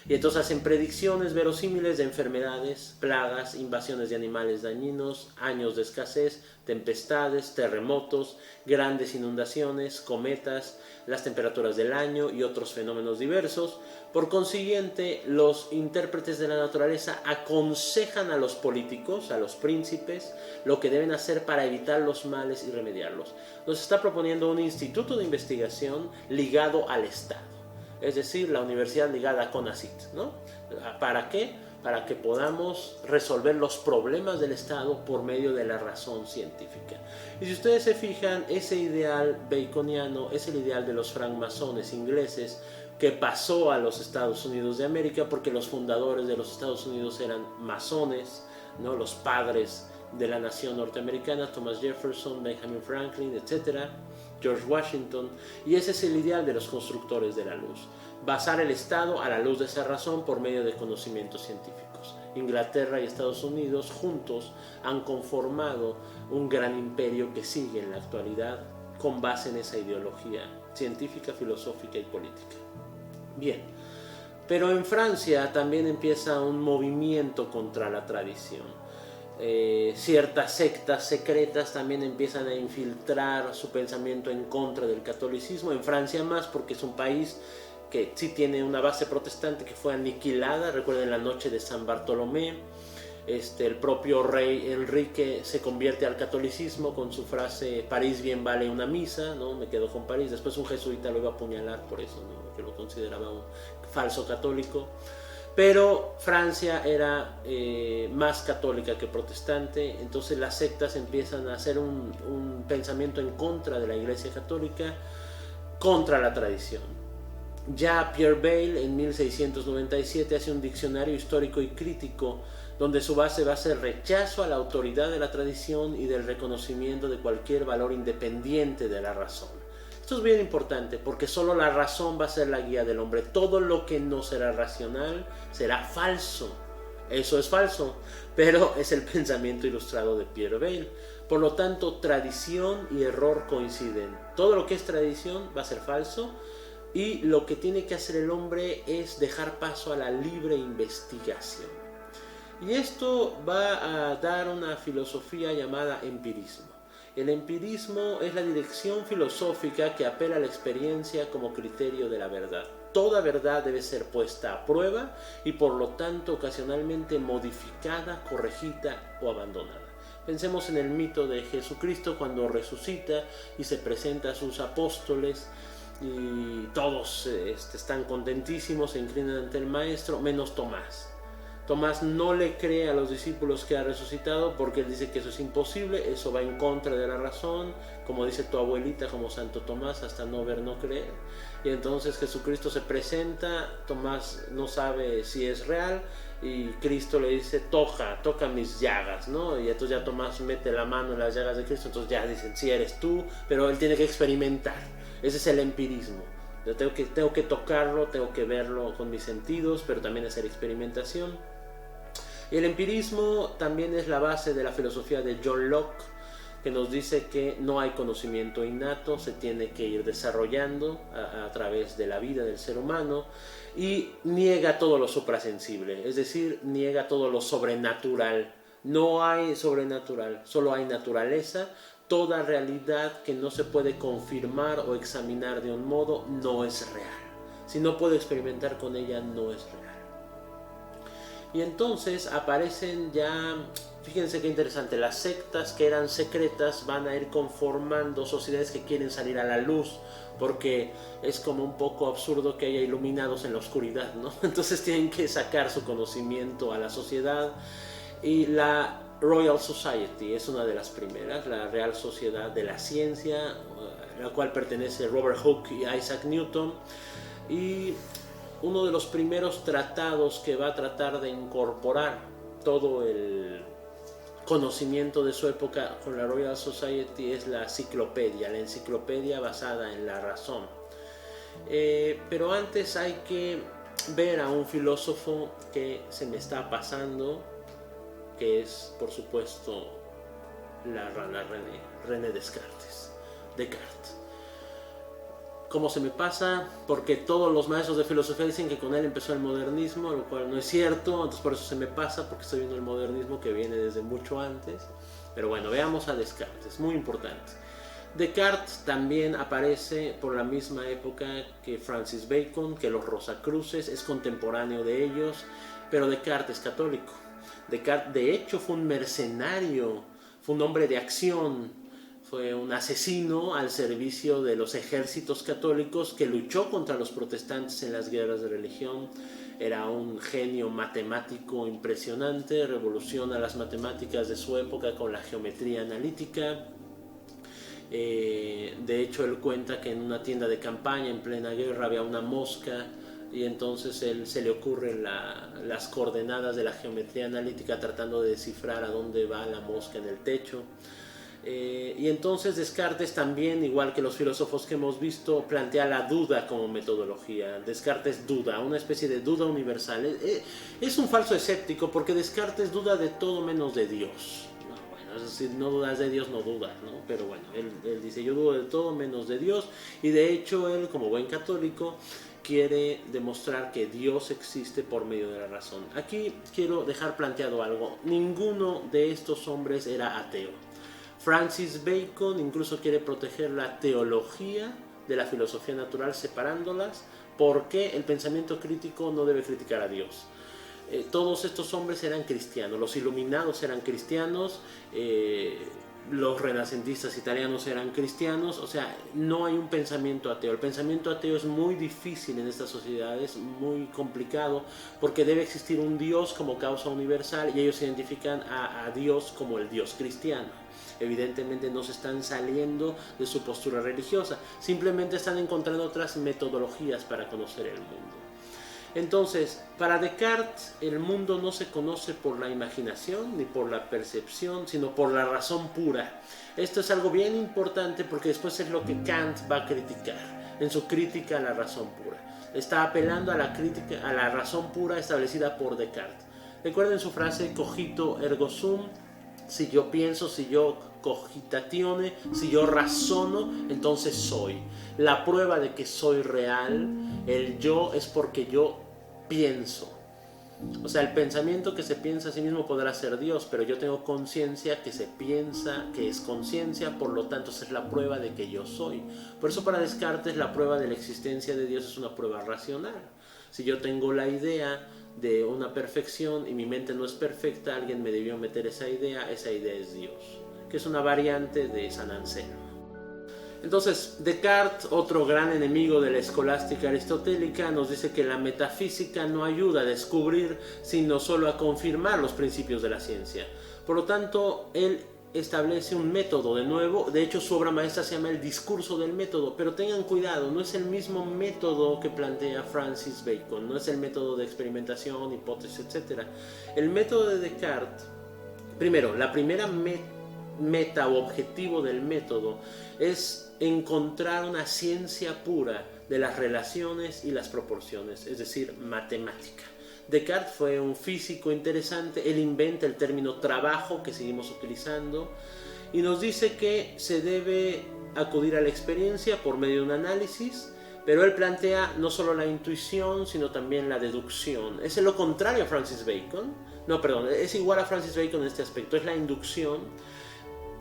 Y entonces hacen predicciones verosímiles de enfermedades, plagas, invasiones de animales dañinos, años de escasez, tempestades, terremotos, grandes inundaciones, cometas, las temperaturas del año y otros fenómenos diversos. Por consiguiente, los intérpretes de la naturaleza aconsejan a los políticos, a los príncipes, lo que deben hacer para evitar los males y remediarlos. Nos está proponiendo un instituto de investigación ligado al Estado. Es decir, la universidad ligada a CONACYT, ¿no? ¿Para qué? Para que podamos resolver los problemas del Estado por medio de la razón científica. Y si ustedes se fijan, ese ideal baconiano es el ideal de los francmasones ingleses que pasó a los Estados Unidos de América, porque los fundadores de los Estados Unidos eran masones, ¿no? Los padres de la nación norteamericana, Thomas Jefferson, Benjamin Franklin, etc., George Washington, y ese es el ideal de los constructores de la luz, basar el Estado a la luz de esa razón por medio de conocimientos científicos. Inglaterra y Estados Unidos juntos han conformado un gran imperio que sigue en la actualidad con base en esa ideología científica, filosófica y política. Bien, pero en Francia también empieza un movimiento contra la tradición. Ciertas sectas secretas también empiezan a infiltrar su pensamiento en contra del catolicismo, en Francia más porque es un país que sí tiene una base protestante que fue aniquilada. Recuerden la noche de San Bartolomé, el propio rey Enrique se convierte al catolicismo con su frase París bien vale una misa, ¿no? Me quedo con París. Después un jesuita lo iba a apuñalar por eso, ¿no? Que lo consideraba un falso católico. Pero Francia era más católica que protestante, entonces las sectas empiezan a hacer un pensamiento en contra de la Iglesia Católica, contra la tradición. Ya Pierre Bayle en 1697 hace un diccionario histórico y crítico donde su base va a ser rechazo a la autoridad de la tradición y del reconocimiento de cualquier valor independiente de la razón. Esto es bien importante porque solo la razón va a ser la guía del hombre. Todo lo que no será racional será falso. Eso es falso, pero es el pensamiento ilustrado de Pierre Bayle. Por lo tanto, tradición y error coinciden. Todo lo que es tradición va a ser falso y lo que tiene que hacer el hombre es dejar paso a la libre investigación. Y esto va a dar una filosofía llamada empirismo. El empirismo es la dirección filosófica que apela a la experiencia como criterio de la verdad. Toda verdad debe ser puesta a prueba y por lo tanto ocasionalmente modificada, corregida o abandonada. Pensemos en el mito de Jesucristo cuando resucita y se presenta a sus apóstoles y todos están contentísimos, se inclinan ante el maestro, menos Tomás. Tomás no le cree a los discípulos que ha resucitado porque él dice que eso es imposible, eso va en contra de la razón, como dice tu abuelita, como Santo Tomás, hasta no ver, no creer. Y entonces Jesucristo se presenta, Tomás no sabe si es real y Cristo le dice, toca mis llagas, ¿no? Y entonces ya Tomás mete la mano en las llagas de Cristo, entonces ya dicen, sí eres tú, pero él tiene que experimentar. Ese es el empirismo. Yo tengo que tocarlo, tengo que verlo con mis sentidos, pero también hacer experimentación. Y el empirismo también es la base de la filosofía de John Locke, que nos dice que no hay conocimiento innato, se tiene que ir desarrollando a través de la vida del ser humano, y niega todo lo suprasensible, es decir, niega todo lo sobrenatural. No hay sobrenatural, solo hay naturaleza. Toda realidad que no se puede confirmar o examinar de un modo no es real. Si no puedo experimentar con ella, no es real. Y entonces aparecen ya, fíjense qué interesante, las sectas que eran secretas van a ir conformando sociedades que quieren salir a la luz, porque es como un poco absurdo que haya iluminados en la oscuridad, ¿no? Entonces tienen que sacar su conocimiento a la sociedad. Y la Royal Society es una de las primeras, la Real Sociedad de la Ciencia, a la cual pertenece Robert Hooke y Isaac Newton. Y uno de los primeros tratados que va a tratar de incorporar todo el conocimiento de su época con la Royal Society es la enciclopedia basada en la razón. Pero antes hay que ver a un filósofo que se me está pasando, que es, por supuesto, la rana René Descartes. ¿Cómo se me pasa? Porque todos los maestros de filosofía dicen que con él empezó el modernismo, lo cual no es cierto, entonces por eso se me pasa, porque estoy viendo el modernismo que viene desde mucho antes. Pero bueno, veamos a Descartes, muy importante. Descartes también aparece por la misma época que Francis Bacon, que los Rosacruces, es contemporáneo de ellos, pero Descartes es católico. Descartes de hecho fue un mercenario, fue un hombre de acción, fue un asesino al servicio de los ejércitos católicos que luchó contra los protestantes en las guerras de religión. Era un genio matemático impresionante, revoluciona las matemáticas de su época con la geometría analítica. De hecho, él cuenta que en una tienda de campaña en plena guerra había una mosca y entonces él se le ocurren las coordenadas de la geometría analítica tratando de descifrar a dónde va la mosca en el techo. Y entonces Descartes también, igual que los filósofos que hemos visto, plantea la duda como metodología. Descartes duda, una especie de duda universal. Es un falso escéptico porque Descartes duda de todo menos de Dios. Es decir, no dudas de Dios, no dudas, ¿no? Pero bueno, él dice, yo dudo de todo menos de Dios, y de hecho él, como buen católico, quiere demostrar que Dios existe por medio de la razón. Aquí quiero dejar planteado algo, ninguno de estos hombres era ateo. Francis Bacon incluso quiere proteger la teología de la filosofía natural separándolas, porque el pensamiento crítico no debe criticar a Dios. Todos estos hombres eran cristianos, los iluminados eran cristianos, los renacentistas italianos eran cristianos, o sea, no hay un pensamiento ateo. El pensamiento ateo es muy difícil en estas sociedades, muy complicado, porque debe existir un Dios como causa universal y ellos identifican a Dios como el Dios cristiano. Evidentemente no se están saliendo de su postura religiosa, simplemente están encontrando otras metodologías para conocer el mundo. Entonces, para Descartes, el mundo no se conoce por la imaginación ni por la percepción, sino por la razón pura. Esto es algo bien importante porque después es lo que Kant va a criticar en su crítica a la razón pura. Está apelando a la crítica a la razón pura establecida por Descartes. Recuerden su frase cogito ergo sum: si yo pienso, si yo cogitatione, si yo razono, entonces soy. La prueba de que soy real, el yo, es porque yo pienso. O sea, el pensamiento que se piensa a sí mismo podrá ser Dios, pero yo tengo conciencia que se piensa, que es conciencia, por lo tanto esa es la prueba de que yo soy. Por eso para Descartes la prueba de la existencia de Dios es una prueba racional. Si yo tengo la idea de una perfección y mi mente no es perfecta, alguien me debió meter esa idea es Dios, que es una variante de San Anselmo. Entonces, Descartes, otro gran enemigo de la escolástica aristotélica, nos dice que la metafísica no ayuda a descubrir, sino solo a confirmar los principios de la ciencia. Por lo tanto, él establece un método de nuevo. De hecho, su obra maestra se llama El discurso del método, pero tengan cuidado, no es el mismo método que plantea Francis Bacon, no es el método de experimentación, hipótesis, etc. El método de Descartes, primero, la primera meta o objetivo del método es encontrar una ciencia pura de las relaciones y las proporciones, es decir, matemática. Descartes fue un físico interesante, él inventa el término trabajo que seguimos utilizando y nos dice que se debe acudir a la experiencia por medio de un análisis, pero él plantea no solo la intuición, sino también la deducción. Es lo contrario a Francis Bacon, es igual a Francis Bacon en este aspecto, es la inducción.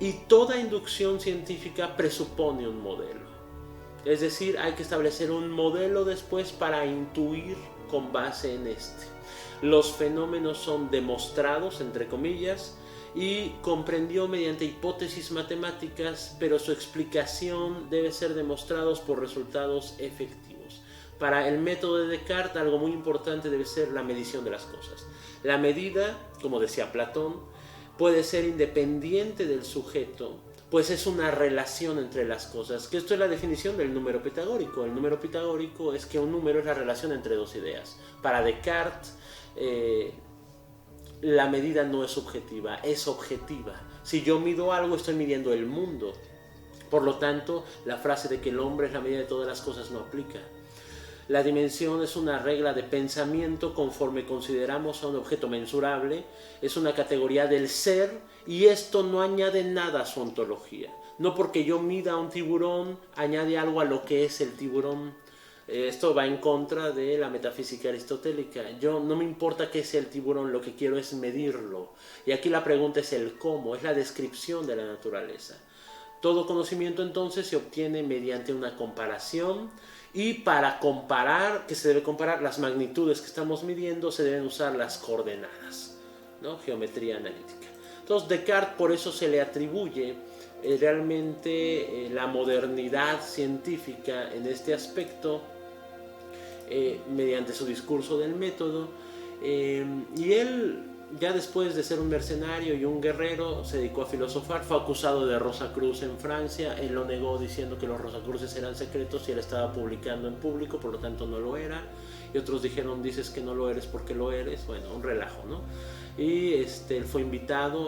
Y toda inducción científica presupone un modelo. Es decir, hay que establecer un modelo después para intuir con base en este. Los fenómenos son demostrados, entre comillas, y comprendió mediante hipótesis matemáticas, pero su explicación debe ser demostrados por resultados efectivos. Para el método de Descartes, algo muy importante debe ser la medición de las cosas. La medida, como decía Platón, puede ser independiente del sujeto, pues es una relación entre las cosas, que esto es la definición del número pitagórico. El número pitagórico es que un número es la relación entre dos ideas. Para Descartes, la medida no es subjetiva, es objetiva. Si yo mido algo, estoy midiendo el mundo. Por lo tanto, la frase de que el hombre es la medida de todas las cosas no aplica. La dimensión es una regla de pensamiento conforme consideramos a un objeto mensurable, es una categoría del ser y esto no añade nada a su ontología. No porque yo mida un tiburón, añade algo a lo que es el tiburón. Esto va en contra de la metafísica aristotélica. Yo no me importa qué sea el tiburón, lo que quiero es medirlo. Y aquí la pregunta es el cómo, es la descripción de la naturaleza. Todo conocimiento entonces se obtiene mediante una comparación, y para comparar, que se debe comparar las magnitudes que estamos midiendo, se deben usar las coordenadas, ¿no? Geometría analítica. Entonces Descartes por eso se le atribuye realmente la modernidad científica en este aspecto, mediante su discurso del método, y él, ya después de ser un mercenario y un guerrero, se dedicó a filosofar. Fue acusado de Rosacruz en Francia. Él lo negó diciendo que los Rosacruces eran secretos y él estaba publicando en público, por lo tanto no lo era. Y otros dijeron, dices que no lo eres porque lo eres. Bueno, un relajo, ¿no? Y él fue invitado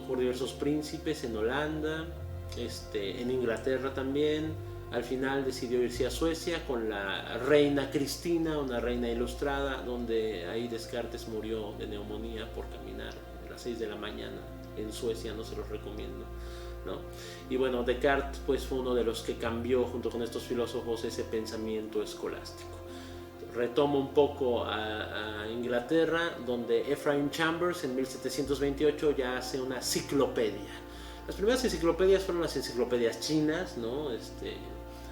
por diversos príncipes en Holanda, en Inglaterra también. Al final decidió irse a Suecia con la reina Cristina, una reina ilustrada, donde ahí Descartes murió de neumonía por caminar a las 6 de la mañana en Suecia. No se los recomiendo, ¿no? Y bueno, Descartes pues fue uno de los que cambió junto con estos filósofos ese pensamiento escolástico. Retomo un poco a Inglaterra, donde Ephraim Chambers en 1728 ya hace una enciclopedia. Las primeras enciclopedias fueron las enciclopedias chinas, ¿no?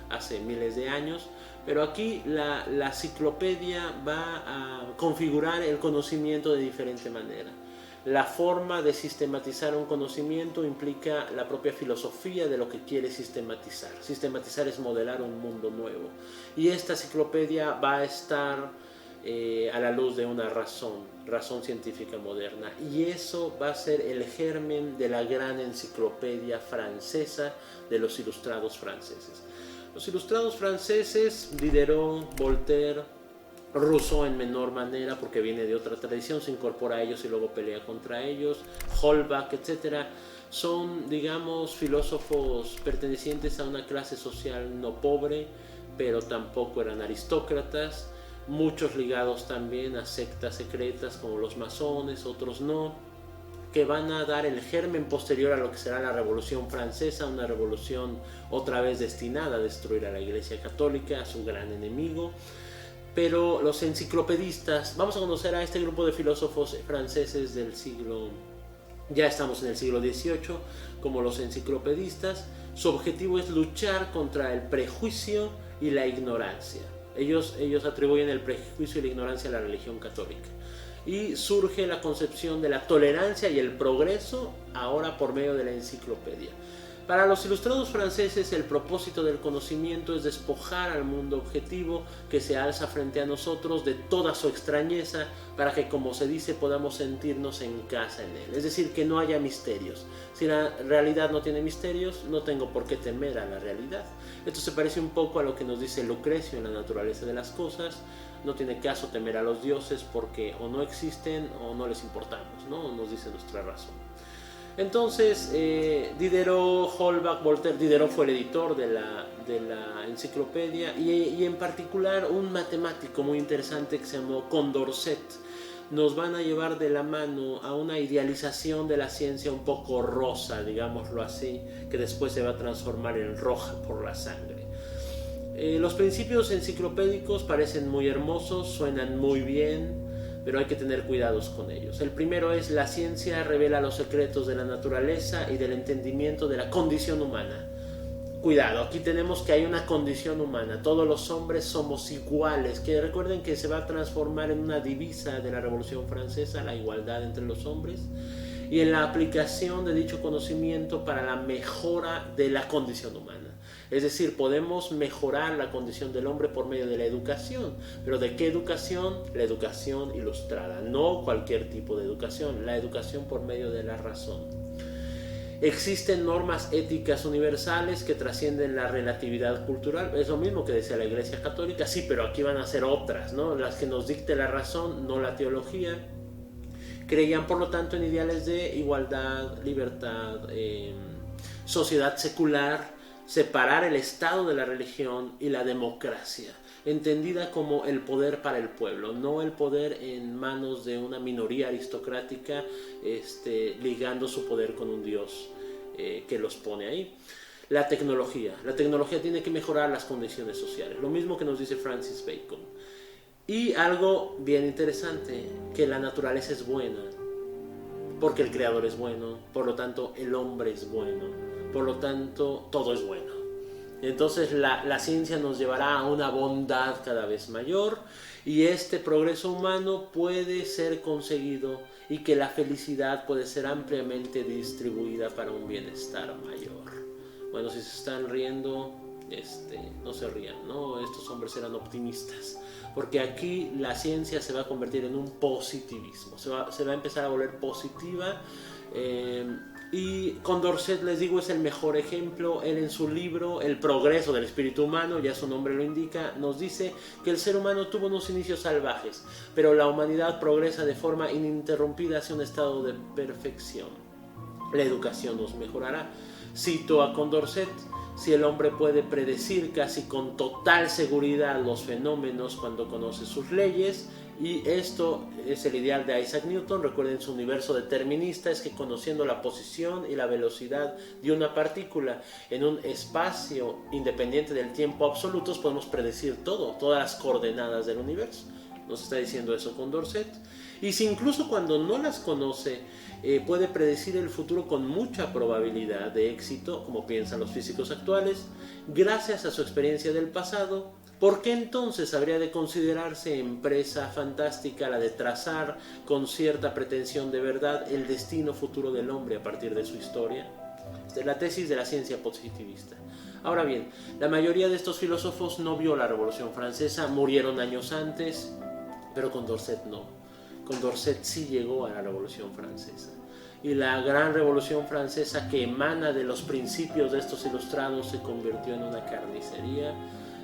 Hace miles de años, pero aquí la enciclopedia va a configurar el conocimiento de diferente manera. La forma de sistematizar un conocimiento implica la propia filosofía de lo que quiere sistematizar. Sistematizar es modelar un mundo nuevo. Y esta enciclopedia va a estar a la luz de una razón científica moderna. Y eso va a ser el germen de la gran enciclopedia francesa de los ilustrados franceses. Los ilustrados franceses, Diderot, Voltaire, Rousseau en menor manera porque viene de otra tradición, se incorpora a ellos y luego pelea contra ellos, Holbach, etc. Son, digamos, filósofos pertenecientes a una clase social no pobre, pero tampoco eran aristócratas, muchos ligados también a sectas secretas como los masones, otros no, que van a dar el germen posterior a lo que será la Revolución Francesa, una revolución otra vez destinada a destruir a la Iglesia Católica, a su gran enemigo. Pero los enciclopedistas, vamos a conocer a este grupo de filósofos franceses del siglo, ya estamos en el siglo XVIII, como los enciclopedistas. Su objetivo es luchar contra el prejuicio y la ignorancia. Ellos atribuyen el prejuicio y la ignorancia a la religión católica. Y surge la concepción de la tolerancia y el progreso ahora por medio de la enciclopedia. Para los ilustrados franceses, el propósito del conocimiento es despojar al mundo objetivo que se alza frente a nosotros de toda su extrañeza, para que, como se dice, podamos sentirnos en casa en él. Es decir, que no haya misterios. Si la realidad no tiene misterios, no tengo por qué temer a la realidad. Esto se parece un poco a lo que nos dice Lucrecio en La naturaleza de las cosas. No tiene caso temer a los dioses porque o no existen o no les importamos, ¿no? Nos dice nuestra razón. Entonces, Diderot, Holbach, Voltaire, Diderot fue el editor de la enciclopedia, y en particular un matemático muy interesante que se llamó Condorcet, nos van a llevar de la mano a una idealización de la ciencia un poco rosa, digámoslo así, que después se va a transformar en roja por la sangre. Los principios enciclopédicos parecen muy hermosos, suenan muy bien, pero hay que tener cuidados con ellos. El primero es: la ciencia revela los secretos de la naturaleza y del entendimiento de la condición humana. Cuidado, aquí tenemos que hay una condición humana. Todos los hombres somos iguales. Que recuerden que se va a transformar en una divisa de la Revolución Francesa, la igualdad entre los hombres, y en la aplicación de dicho conocimiento para la mejora de la condición humana. Es decir, podemos mejorar la condición del hombre por medio de la educación. ¿Pero de qué educación? La educación ilustrada, no cualquier tipo de educación, la educación por medio de la razón. Existen normas éticas universales que trascienden la relatividad cultural. Es lo mismo que decía la Iglesia Católica, sí, pero aquí van a ser otras, ¿no? Las que nos dicte la razón, no la teología. Creían, por lo tanto, en ideales de igualdad, libertad, sociedad secular, separar el Estado de la religión y la democracia, entendida como el poder para el pueblo, no el poder en manos de una minoría aristocrática ligando su poder con un dios que los pone ahí. La tecnología tiene que mejorar las condiciones sociales, lo mismo que nos dice Francis Bacon. Y algo bien interesante, que la naturaleza es buena, porque el creador es bueno, por lo tanto el hombre es bueno, por lo tanto todo es bueno. Entonces la ciencia nos llevará a una bondad cada vez mayor, y este progreso humano puede ser conseguido, y que la felicidad puede ser ampliamente distribuida para un bienestar mayor. Bueno, si se están riendo, no se rían, ¿no? Estos hombres eran optimistas, porque aquí la ciencia se va a convertir en un positivismo, se va a empezar a volver positiva. Y Condorcet, les digo, es el mejor ejemplo. Él, en su libro El progreso del espíritu humano, ya su nombre lo indica, nos dice que el ser humano tuvo unos inicios salvajes, pero la humanidad progresa de forma ininterrumpida hacia un estado de perfección. La educación nos mejorará. Cito a Condorcet: si el hombre puede predecir casi con total seguridad los fenómenos cuando conoce sus leyes, y esto es el ideal de Isaac Newton. Recuerden, su universo determinista es que, conociendo la posición y la velocidad de una partícula en un espacio independiente del tiempo absolutos, podemos predecir todas las coordenadas del universo. Nos está diciendo eso Condorcet. Y si incluso cuando no las conoce, puede predecir el futuro con mucha probabilidad de éxito, como piensan los físicos actuales, gracias a su experiencia del pasado, ¿por qué entonces habría de considerarse empresa fantástica la de trazar con cierta pretensión de verdad el destino futuro del hombre a partir de su historia? Esta es la tesis de la ciencia positivista. Ahora bien, la mayoría de estos filósofos no vio la Revolución Francesa, murieron años antes, pero Condorcet no. Condorcet sí llegó a la Revolución Francesa. Y la gran Revolución Francesa, que emana de los principios de estos ilustrados, se convirtió en una carnicería,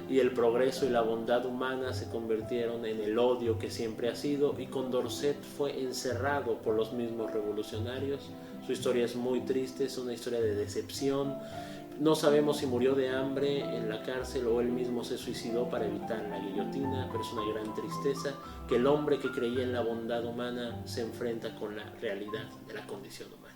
y el progreso y la bondad humana se convirtieron en el odio que siempre ha sido, y Condorcet fue encerrado por los mismos revolucionarios. Su historia es muy triste, es una historia de decepción. No sabemos si murió de hambre en la cárcel o él mismo se suicidó para evitar la guillotina, pero es una gran tristeza que el hombre que creía en la bondad humana se enfrenta con la realidad de la condición humana.